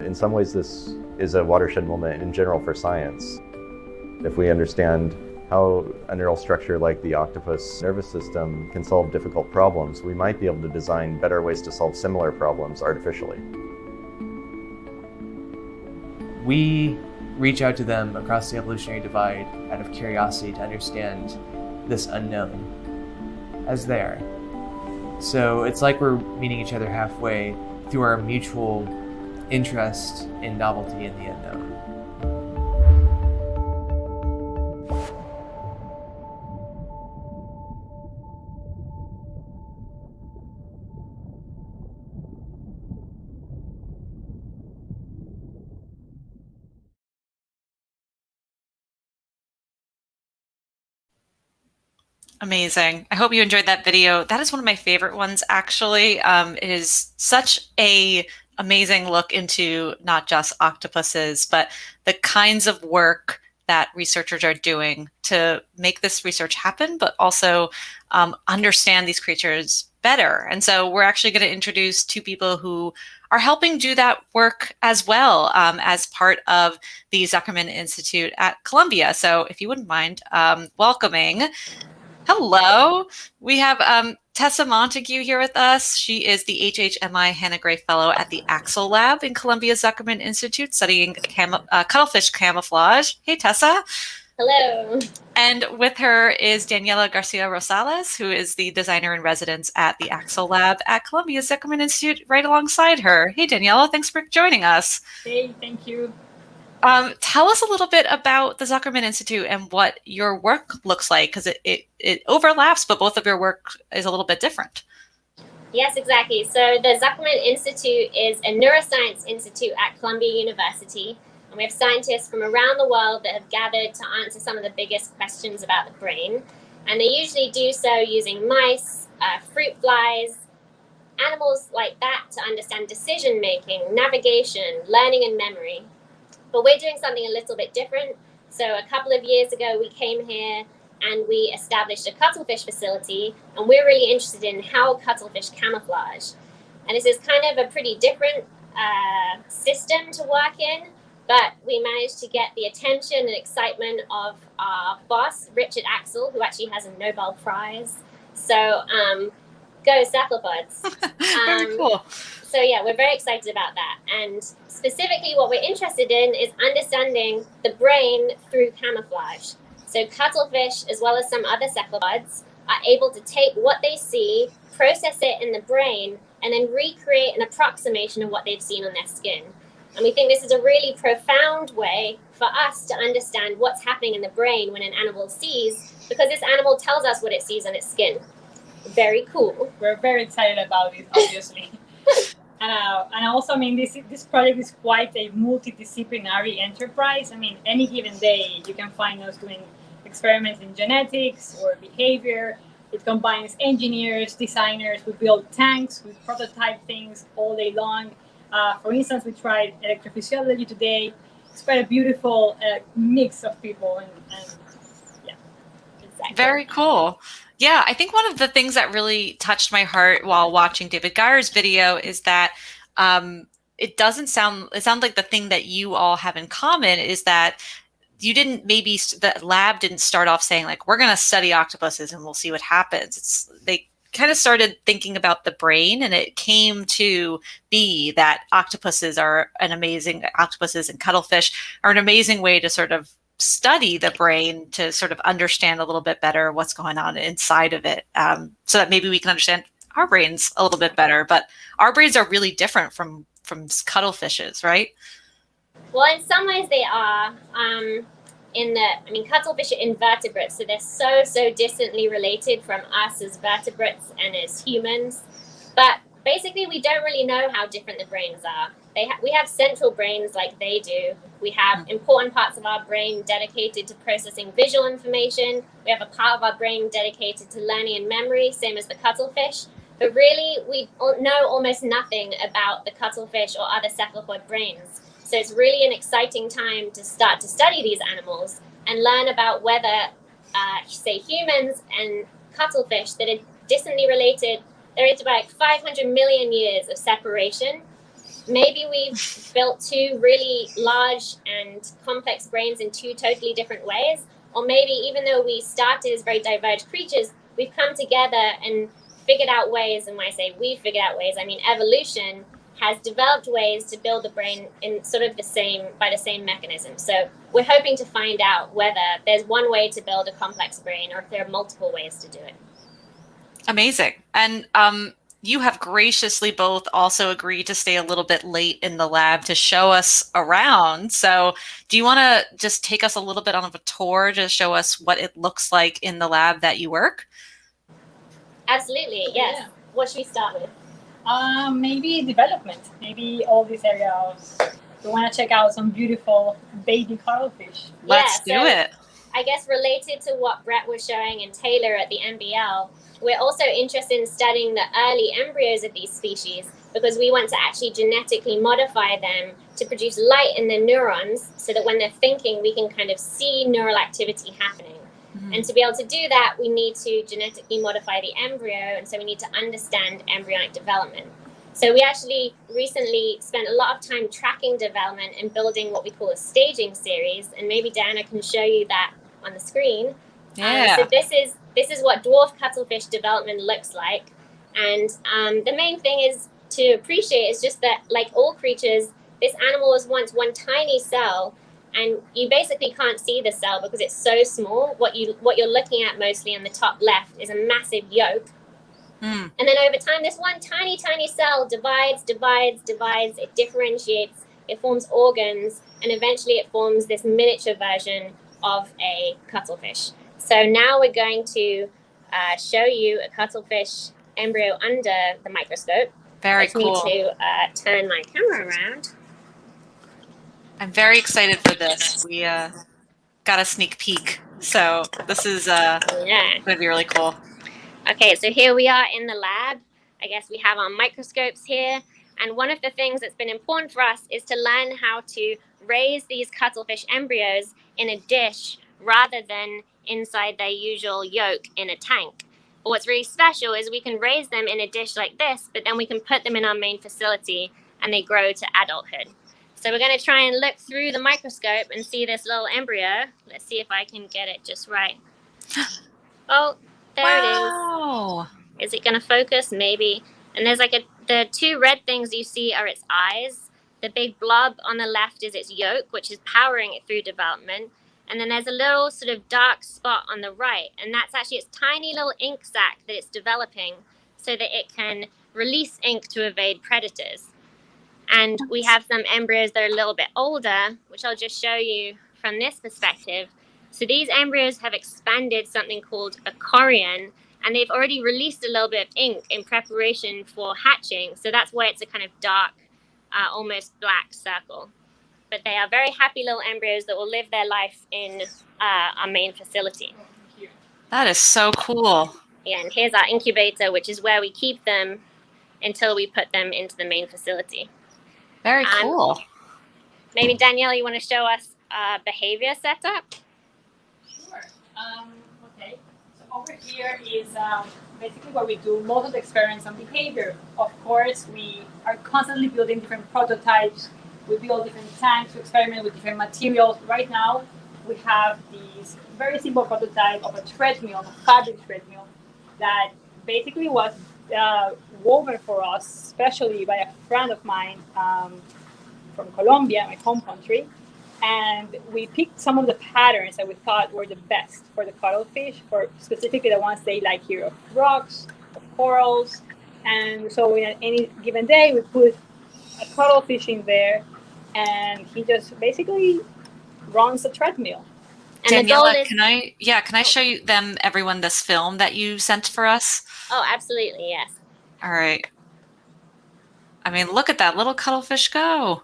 In some ways, this is a watershed moment in general for science. If we understand how a neural structure like the octopus nervous system can solve difficult problems, we might be able to design better ways to solve similar problems artificially. We reach out to them across the evolutionary divide out of curiosity to understand this unknown as they are. So it's like we're meeting each other halfway through our mutual interest in novelty and the unknown. Amazing. I hope you enjoyed that video. That is one of my favorite ones, actually. It is such a amazing look into not just octopuses, but the kinds of work that researchers are doing to make this research happen, but also understand these creatures better. And so we're actually going to introduce two people who are helping do that work as well as part of the Zuckerman Institute at Columbia. So if you wouldn't mind welcoming. Hello, we have Tessa Montague here with us. She is the HHMI Hannah Gray Fellow at the Axel Lab in Columbia Zuckerman Institute studying cuttlefish camouflage. Hey, Tessa. Hello. And with her is Daniela Garcia Rosales, who is the designer in residence at the Axel Lab at Columbia Zuckerman Institute right alongside her. Hey, Daniela, thanks for joining us. Hey, thank you. Tell us a little bit about the Zuckerman Institute and what your work looks like, because it overlaps, but both of your work is a little bit different. Yes, exactly. So the Zuckerman Institute is a neuroscience institute at Columbia University, and we have scientists from around the world that have gathered to answer some of the biggest questions about the brain. And they usually do so using mice, fruit flies, animals like that to understand decision making, navigation, learning, and memory. But we're doing something a little bit different. So a couple of years ago, we came here and we established a cuttlefish facility, and we're really interested in how cuttlefish camouflage. And this is kind of a pretty different system to work in, but we managed to get the attention and excitement of our boss, Richard Axel, who actually has a Nobel Prize. So go cephalopods. Very cool. So yeah, we're very excited about that. And specifically what we're interested in is understanding the brain through camouflage. So cuttlefish, as well as some other cephalopods, are able to take what they see, process it in the brain, and then recreate an approximation of what they've seen on their skin. And we think this is a really profound way for us to understand what's happening in the brain when an animal sees, because this animal tells us what it sees on its skin. Very cool. We're very excited about it, obviously. And also, I mean, this project is quite a multidisciplinary enterprise. I mean, any given day, you can find us doing experiments in genetics or behavior. It combines engineers, designers. We build tanks, we prototype things all day long. For instance, we tried electrophysiology today. It's quite a beautiful mix of people, and yeah, exactly. Very cool. Yeah, I think one of the things that really touched my heart while watching David Geyer's video is that it sounds like the thing that you all have in common is that you didn't, maybe the lab didn't start off saying like, we're going to study octopuses and we'll see what happens. They kind of started thinking about the brain, and it came to be that octopuses and cuttlefish are an amazing way to sort of study the brain, to sort of understand a little bit better what's going on inside of it, so that maybe we can understand our brains a little bit better. But our brains are really different from cuttlefish's, right? Well, in some ways they are. Cuttlefish are invertebrates, so they're so distantly related from us as vertebrates and as humans. But basically, we don't really know how different the brains are. We have central brains like they do. We have important parts of our brain dedicated to processing visual information. We have a part of our brain dedicated to learning and memory, same as the cuttlefish. But really, we know almost nothing about the cuttlefish or other cephalopod brains. So it's really an exciting time to start to study these animals and learn about whether, say, humans and cuttlefish that are distantly related, they're into like 500 million years of separation. Maybe we've built two really large and complex brains in two totally different ways. Or maybe even though we started as very diverged creatures, we've come together and figured out ways, and when I say we've figured out ways, I mean evolution has developed ways to build the brain in sort of by the same mechanism. So we're hoping to find out whether there's one way to build a complex brain or if there are multiple ways to do it. Amazing. And you have graciously both also agreed to stay a little bit late in the lab to show us around. So do you want to just take us a little bit on a tour to show us what it looks like in the lab that you work? Absolutely, yes. Yeah. What should we start with? Maybe development. Maybe all this area we want to check out some beautiful baby cuttlefish. Let's do it. I guess related to what Brett was showing and Taylor at the MBL, we're also interested in studying the early embryos of these species because we want to actually genetically modify them to produce light in their neurons so that when they're thinking, we can kind of see neural activity happening. Mm-hmm. And to be able to do that, we need to genetically modify the embryo, and so we need to understand embryonic development. So we actually recently spent a lot of time tracking development and building what we call a staging series, and maybe Diana can show you that on the screen. Yeah. So this is what dwarf cuttlefish development looks like, and the main thing is to appreciate is just that, like all creatures, this animal was once one tiny cell. And you basically can't see the cell because it's so small. What you're looking at mostly on the top left is a massive yolk. And then over time, this one tiny cell divides. It differentiates. It forms organs. And eventually it forms this miniature version of a cuttlefish. So now we're going to show you a cuttlefish embryo under the microscope. Very cool. I need to turn my camera around. I'm very excited for this. got a sneak peek. So this is going to be really cool. Okay, so here we are in the lab. I guess we have our microscopes here. And one of the things that's been important for us is to learn how to raise these cuttlefish embryos in a dish rather than inside their usual yolk in a tank. But what's really special is we can raise them in a dish like this, but then we can put them in our main facility and they grow to adulthood. So we're going to try and look through the microscope and see this little embryo. Let's see if I can get it just right. Oh, there it is. Is it going to focus? Maybe. And there's like the two red things you see are its eyes. The big blob on the left is its yolk, which is powering it through development. And then there's a little sort of dark spot on the right. And that's actually its tiny little ink sac that it's developing so that it can release ink to evade predators. And we have some embryos that are a little bit older, which I'll just show you from this perspective. So these embryos have expanded something called a chorion, and they've already released a little bit of ink in preparation for hatching. So that's why it's a kind of dark, almost black circle. But they are very happy little embryos that will live their life in our main facility. That is so cool. Yeah, and here's our incubator, which is where we keep them until we put them into the main facility. Very cool. Maybe Danielle, you want to show us behavior setup? Sure. Okay. So over here is basically where we do most of the experiments on behavior. Of course, we are constantly building different prototypes. We build different tanks to experiment with different materials. Right now, we have this very simple prototype of a treadmill, a fabric treadmill, that basically was woven for us, especially by a friend of mine from Colombia, my home country. And we picked some of the patterns that we thought were the best for the cuttlefish, for specifically the ones they like here, of rocks, of corals. And so in any given day, we put a cuttlefish in there, and he just basically runs a treadmill. And Daniela, can I show you everyone this film that you sent for us? Oh, absolutely, yes. All right. I mean, look at that little cuttlefish go.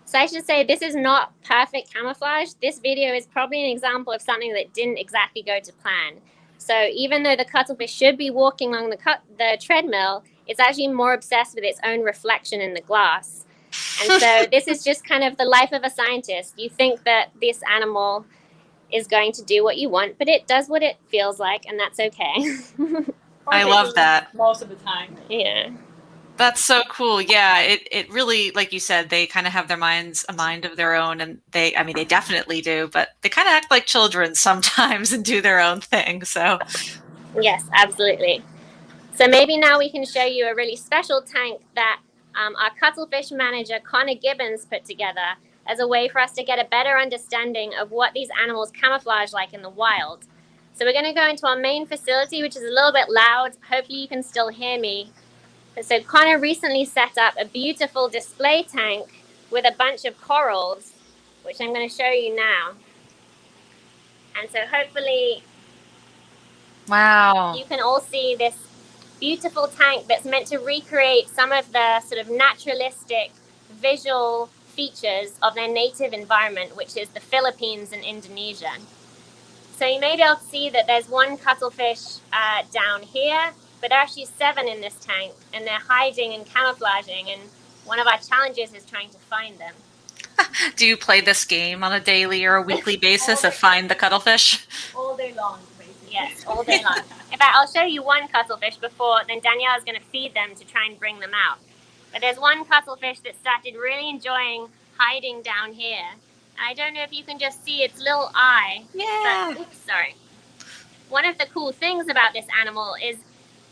So I should say this is not perfect camouflage. This video is probably an example of something that didn't exactly go to plan. So even though the cuttlefish should be walking along the treadmill, it's actually more obsessed with its own reflection in the glass. And so this is just kind of the life of a scientist. You think that this animal is going to do what you want, but it does what it feels like, and that's okay. I love that. Most of the time. Yeah. That's so cool. Yeah, it really, like you said, they kind of have a mind of their own, and they definitely do, but they kind of act like children sometimes and do their own thing. So yes, absolutely. So maybe now we can show you a really special tank that our cuttlefish manager, Connor Gibbons, put together as a way for us to get a better understanding of what these animals camouflage like in the wild. So we're going to go into our main facility, which is a little bit loud. Hopefully you can still hear me. So Connor recently set up a beautiful display tank with a bunch of corals, which I'm going to show you now. And so hopefully you can all see this beautiful tank that's meant to recreate some of the sort of naturalistic visual features of their native environment, which is the Philippines and Indonesia. So you may be able to see that there's one cuttlefish down here, but there are actually 7 in this tank, and they're hiding and camouflaging, and one of our challenges is trying to find them. Do you play this game on a daily or a weekly basis of find the cuttlefish? All day long, basically. Yes, all day long. In fact, I'll show you one cuttlefish before, then Danielle is going to feed them to try and bring them out. But there's one cuttlefish that started really enjoying hiding down here. I don't know if you can just see its little eye. Yeah. But, oops, sorry. One of the cool things about this animal is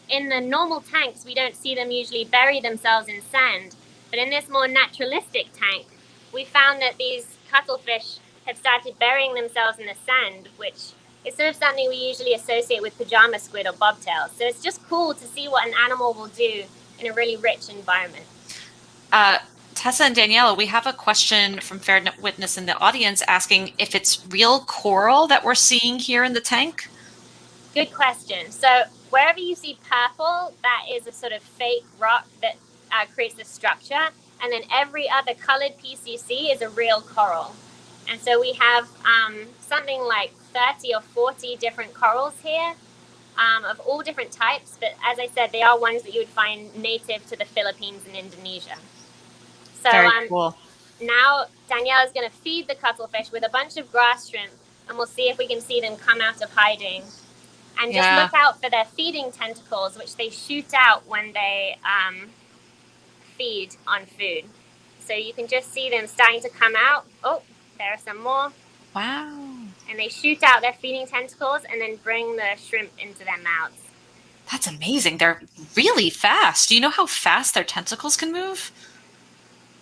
in the normal tanks, we don't see them usually bury themselves in sand. But in this more naturalistic tank, we found that these cuttlefish have started burying themselves in the sand, which is sort of something we usually associate with pajama squid or bobtails. So it's just cool to see what an animal will do in a really rich environment. Tessa and Daniela, we have a question from Fair Witness in the audience asking if it's real coral that we're seeing here in the tank. Good question. So wherever you see purple, that is a sort of fake rock that creates the structure. And then every other colored piece you see is a real coral. And so we have something like 30 or 40 different corals here of all different types. But as I said, they are ones that you would find native to the Philippines and Indonesia. So Very cool. now Danielle is going to feed the cuttlefish with a bunch of grass shrimp, and we'll see if we can see them come out of hiding. And just look out for their feeding tentacles, which they shoot out when they feed on food. So you can just see them starting to come out. Oh, there are some more. Wow. And they shoot out their feeding tentacles and then bring the shrimp into their mouths. That's amazing. They're really fast. Do you know how fast their tentacles can move?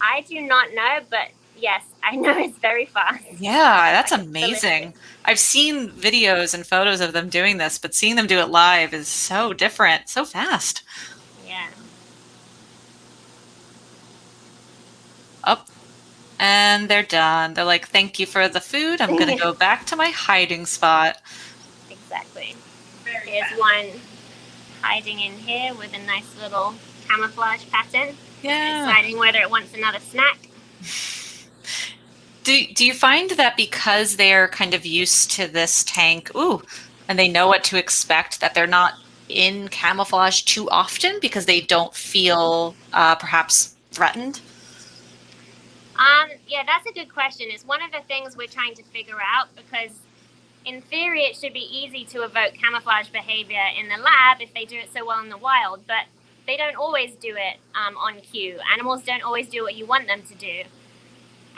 I do not know, but yes, I know it's very fast. Yeah, that's amazing. I've seen videos and photos of them doing this, but seeing them do it live is so different, so fast. Yeah. Oh, and they're done. They're like, thank you for the food. I'm going to go back to my hiding spot. Exactly. Here's one hiding in here with a nice little camouflage pattern. Yeah. Deciding whether it wants another snack. Do you find that because they're kind of used to this tank, and they know what to expect, that they're not in camouflage too often because they don't feel perhaps threatened? Yeah, that's a good question. It's one of the things we're trying to figure out, because in theory it should be easy to evoke camouflage behavior in the lab if they do it so well in the wild, but they don't always do it on cue. Animals don't always do what you want them to do.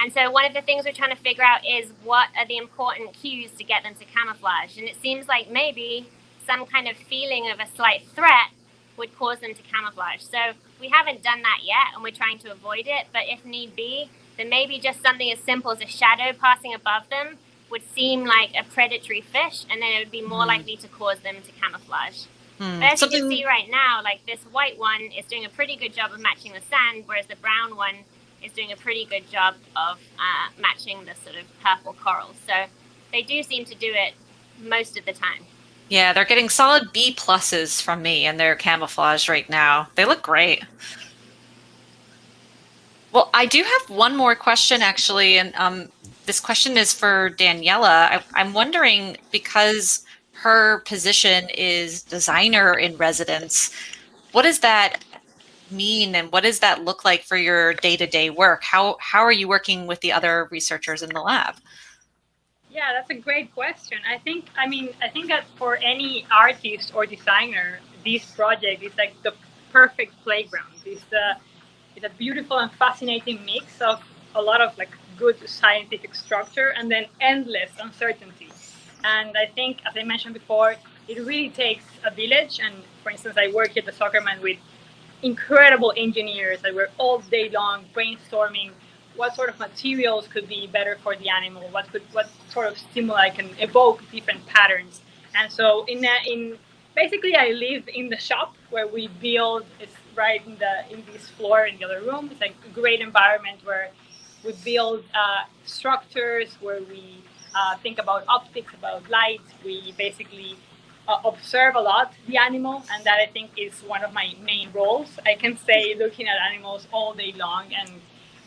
And so one of the things we're trying to figure out is what are the important cues to get them to camouflage. And it seems like maybe some kind of feeling of a slight threat would cause them to camouflage. So we haven't done that yet, and we're trying to avoid it. But if need be, then maybe just something as simple as a shadow passing above them would seem like a predatory fish, and then it would be more likely to cause them to camouflage. But as you can see right now, like this white one is doing a pretty good job of matching the sand, whereas the brown one is doing a pretty good job of matching the sort of purple corals. So they do seem to do it most of the time. Yeah, they're getting solid B pluses from me in their camouflage right now. They look great. Well, I do have one more question, actually, and this question is for Daniela. I'm wondering, because her position is designer in residence, what does that mean, and what does that look like for your day-to-day work? How are you working with the other researchers in the lab? Yeah, that's a great question. I think that for any artist or designer, this project is like the perfect playground. It's a beautiful and fascinating mix of a lot of like good scientific structure and then endless uncertainty. And I think, as I mentioned before, it really takes a village. And for instance, I work at the Zuckerman with incredible engineers that were all day long brainstorming what sort of materials could be better for the animal, what sort of stimuli can evoke different patterns. And so basically I live in the shop where we build. It's right in this floor in the other room. It's like a great environment where we build structures, where we think about optics, about light. We basically observe a lot the animal, and that I think is one of my main roles. I can say looking at animals all day long and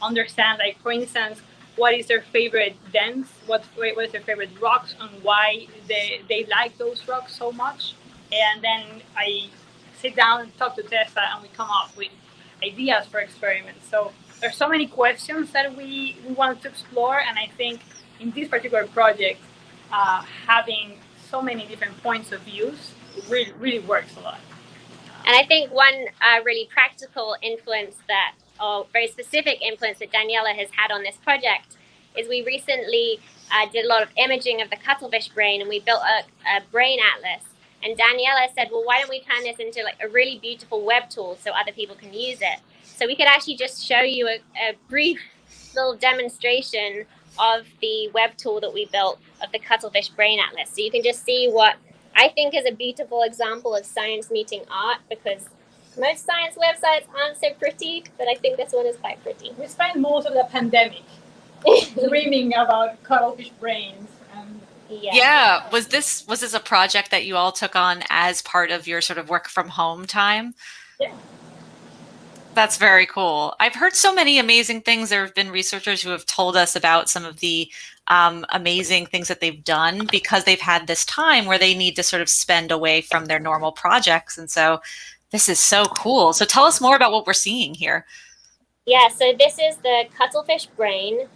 understand, like, for instance, what is their favorite dens, what is their favorite rocks, and why they like those rocks so much. And then I sit down and talk to Tessa, and we come up with ideas for experiments. So there's so many questions that we want to explore, and I think in this particular project, having so many different points of views really works a lot. And I think one really practical influence or very specific influence that Daniela has had on this project is we recently did a lot of imaging of the cuttlefish brain, and we built a brain atlas. And Daniela said, well, why don't we turn this into like a really beautiful web tool so other people can use it? So we could actually just show you a brief little demonstration of the web tool that we built of the cuttlefish brain atlas. So you can just see what I think is a beautiful example of science meeting art, because most science websites aren't so pretty, but I think this one is quite pretty. We spent most of the pandemic dreaming about cuttlefish brains. Yeah. Was this a project that you all took on as part of your sort of work from home time? Yeah. That's very cool. I've heard so many amazing things. There have been researchers who have told us about some of the amazing things that they've done because they've had this time where they need to sort of spend away from their normal projects. And so this is so cool. So tell us more about what we're seeing here. Yeah, so this is the cuttlefish brain.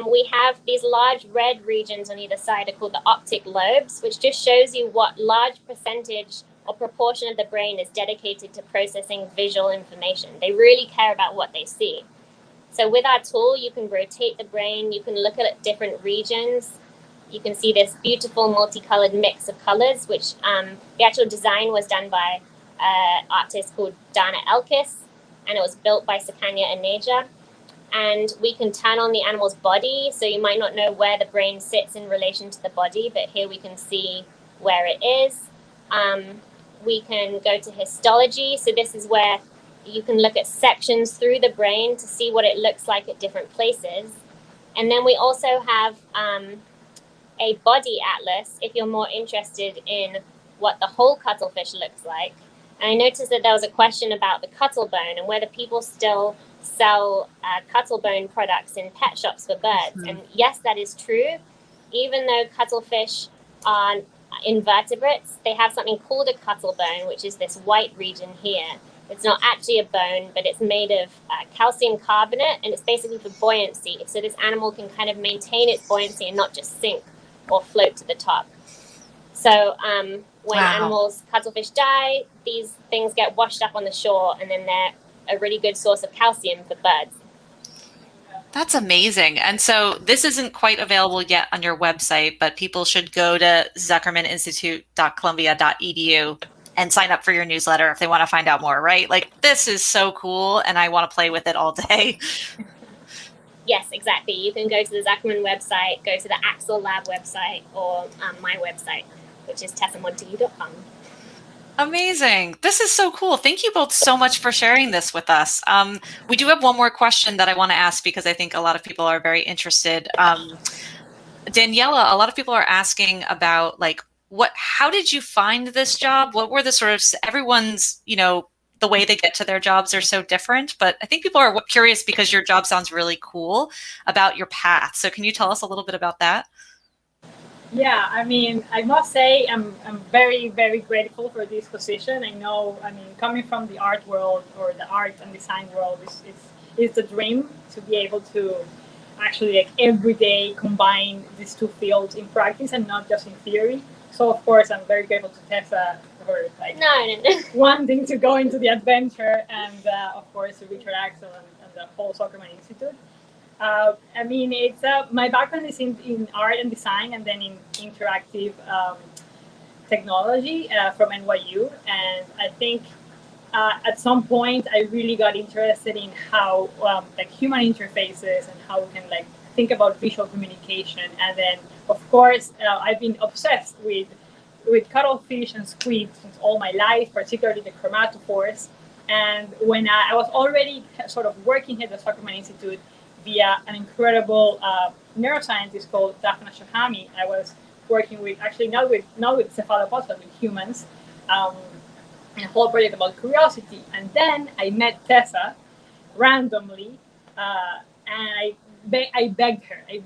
We have these large red regions on either side are called the optic lobes, which just shows you what large percentage or proportion of the brain is dedicated to processing visual information. They really care about what they see. So with our tool, you can rotate the brain, you can look at different regions. You can see this beautiful multicolored mix of colors, which the actual design was done by an artist called Dana Elkis, and it was built by Sakanya Aneja. And we can turn on the animal's body, so you might not know where the brain sits in relation to the body, but here we can see where it is. We can go to histology, so this is where you can look at sections through the brain to see what it looks like at different places. And then we also have a body atlas if you're more interested in what the whole cuttlefish looks like. And I noticed that there was a question about the cuttlebone and whether people still sell cuttlebone products in pet shops for birds. Mm-hmm. And yes, that is true. Even though cuttlefish are invertebrates, they have something called a cuttlebone, which is this white region here. It's not actually a bone, but it's made of calcium carbonate, and it's basically for buoyancy. So this animal can kind of maintain its buoyancy and not just sink or float to the top. So when animals, cuttlefish die, these things get washed up on the shore, and then they're a really good source of calcium for birds. That's amazing. And so this isn't quite available yet on your website, but people should go to zuckermaninstitute.columbia.edu and sign up for your newsletter if they want to find out more, right? Like, this is so cool, and I want to play with it all day. Yes, exactly. You can go to the Zuckerman website, go to the Axel Lab website, or my website, which is tessamontague.com. Amazing. This is so cool. Thank you both so much for sharing this with us. We do have one more question that I want to ask because I think a lot of people are very interested. Daniela, a lot of people are asking about, like, how did you find this job? What were the sort of, everyone's, the way they get to their jobs are so different, but I think people are curious because your job sounds really cool about your path. So can you tell us a little bit about that? Yeah, I mean, I must say I'm very, very grateful for this position. I know, coming from the art world or the art and design world is the dream to be able to actually, like, every day combine these two fields in practice and not just in theory. So of course I'm very grateful to Tessa for wanting to go into the adventure, and of course to Richard Axel and the whole Zuckerman Institute. It's my background is in art and design, and then in interactive technology from NYU. And I think at some point I really got interested in how human interfaces and how we can think about visual communication. And then of course I've been obsessed with cuttlefish and squid since all my life, particularly the chromatophores. And when I was already sort of working at the Zuckerman Institute via an incredible neuroscientist called Daphna Shahami, I was working with, actually not with cephalopods, but with humans, in a whole project about curiosity. And then I met Tessa randomly, and I begged her to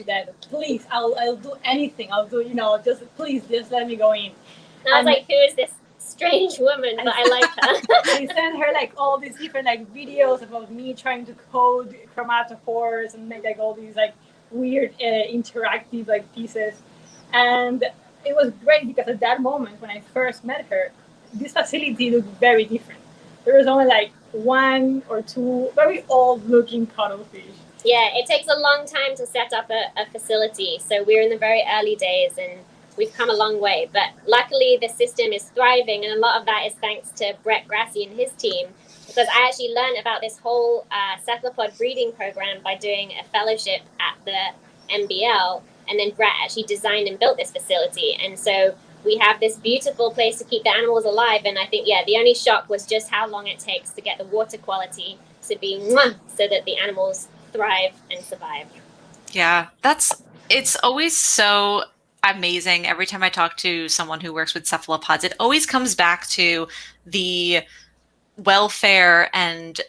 death, please, I'll do anything. I'll do, just let me go in. And I was like, who is this strange woman? But I like her. I sent her all these different videos about me trying to code chromatophores and make all these weird interactive pieces. And it was great because at that moment when I first met her, this facility looked very different. There was only one or two very old looking cuttlefish. Yeah, it takes a long time to set up a facility. So we're in the very early days and we've come a long way. But luckily the system is thriving, and a lot of that is thanks to Brett Grassi and his team, because I actually learned about this whole cephalopod breeding program by doing a fellowship at the MBL, and then Brett actually designed and built this facility. And so we have this beautiful place to keep the animals alive. And I think, the only shock was just how long it takes to get the water quality to be so that the animals thrive and survive. Yeah, it's always so amazing. Every time I talk to someone who works with cephalopods, it always comes back to the welfare and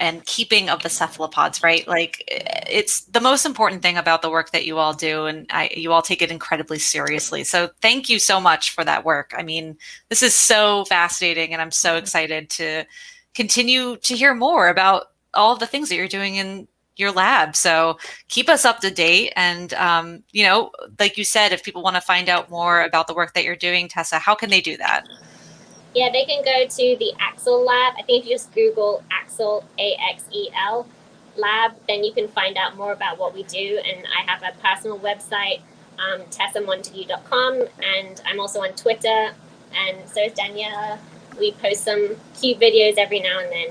and keeping of the cephalopods, right? Like, it's the most important thing about the work that you all do, and you all take it incredibly seriously. So thank you so much for that work. I mean, this is so fascinating, and I'm so excited to continue to hear more about all of the things that you're doing in your lab. So keep us up to date. And, you know, like you said, if people want to find out more about the work that you're doing, Tessa, how can they do that? Yeah, they can go to the Axel Lab. I think if you just Google Axel, AXEL Lab, then you can find out more about what we do. And I have a personal website, tessamontague.com, and I'm also on Twitter, and so is Daniela. We post some cute videos every now and then.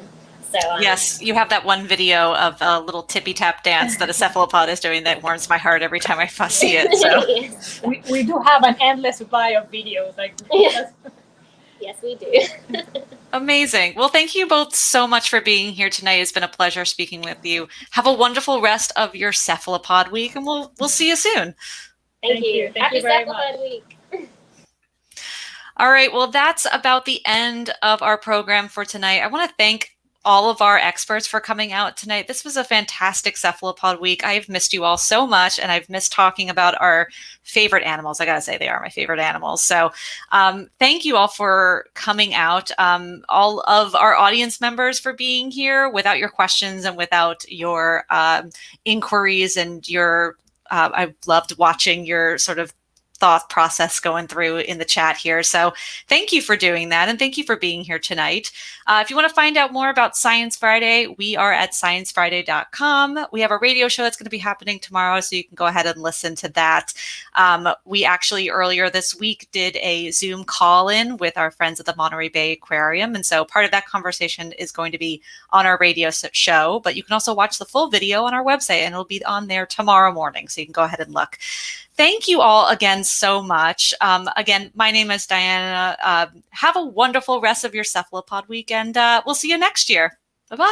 So yes, you have that one video of a little tippy tap dance that a cephalopod is doing that warms my heart every time I see it. So yes. we do have an endless supply of videos. Like, yes, we do. Amazing. Well, thank you both so much for being here tonight. It's been a pleasure speaking with you. Have a wonderful rest of your cephalopod week, and we'll see you soon. Thank you. Thank Happy you very Cephalopod much. Week. All right. Well, that's about the end of our program for tonight. I want to thank all of our experts for coming out tonight. This was a fantastic cephalopod week. I've missed you all so much, and I've missed talking about our favorite animals. I gotta say, they are my favorite animals. So thank you all for coming out. All of our audience members for being here. Without your questions and without your inquiries and your, I loved watching your sort of thought process going through in the chat here. So thank you for doing that, and thank you for being here tonight. If you want to find out more about Science Friday, we are at sciencefriday.com. We have a radio show that's going to be happening tomorrow, so you can go ahead and listen to that. We actually earlier this week did a Zoom call-in with our friends at the Monterey Bay Aquarium, and so part of that conversation is going to be on our radio show, but you can also watch the full video on our website, and it'll be on there tomorrow morning, so you can go ahead and look. Thank you all again so much. Again, my name is Diana. Have a wonderful rest of your cephalopod week, and we'll see you next year. Bye-bye.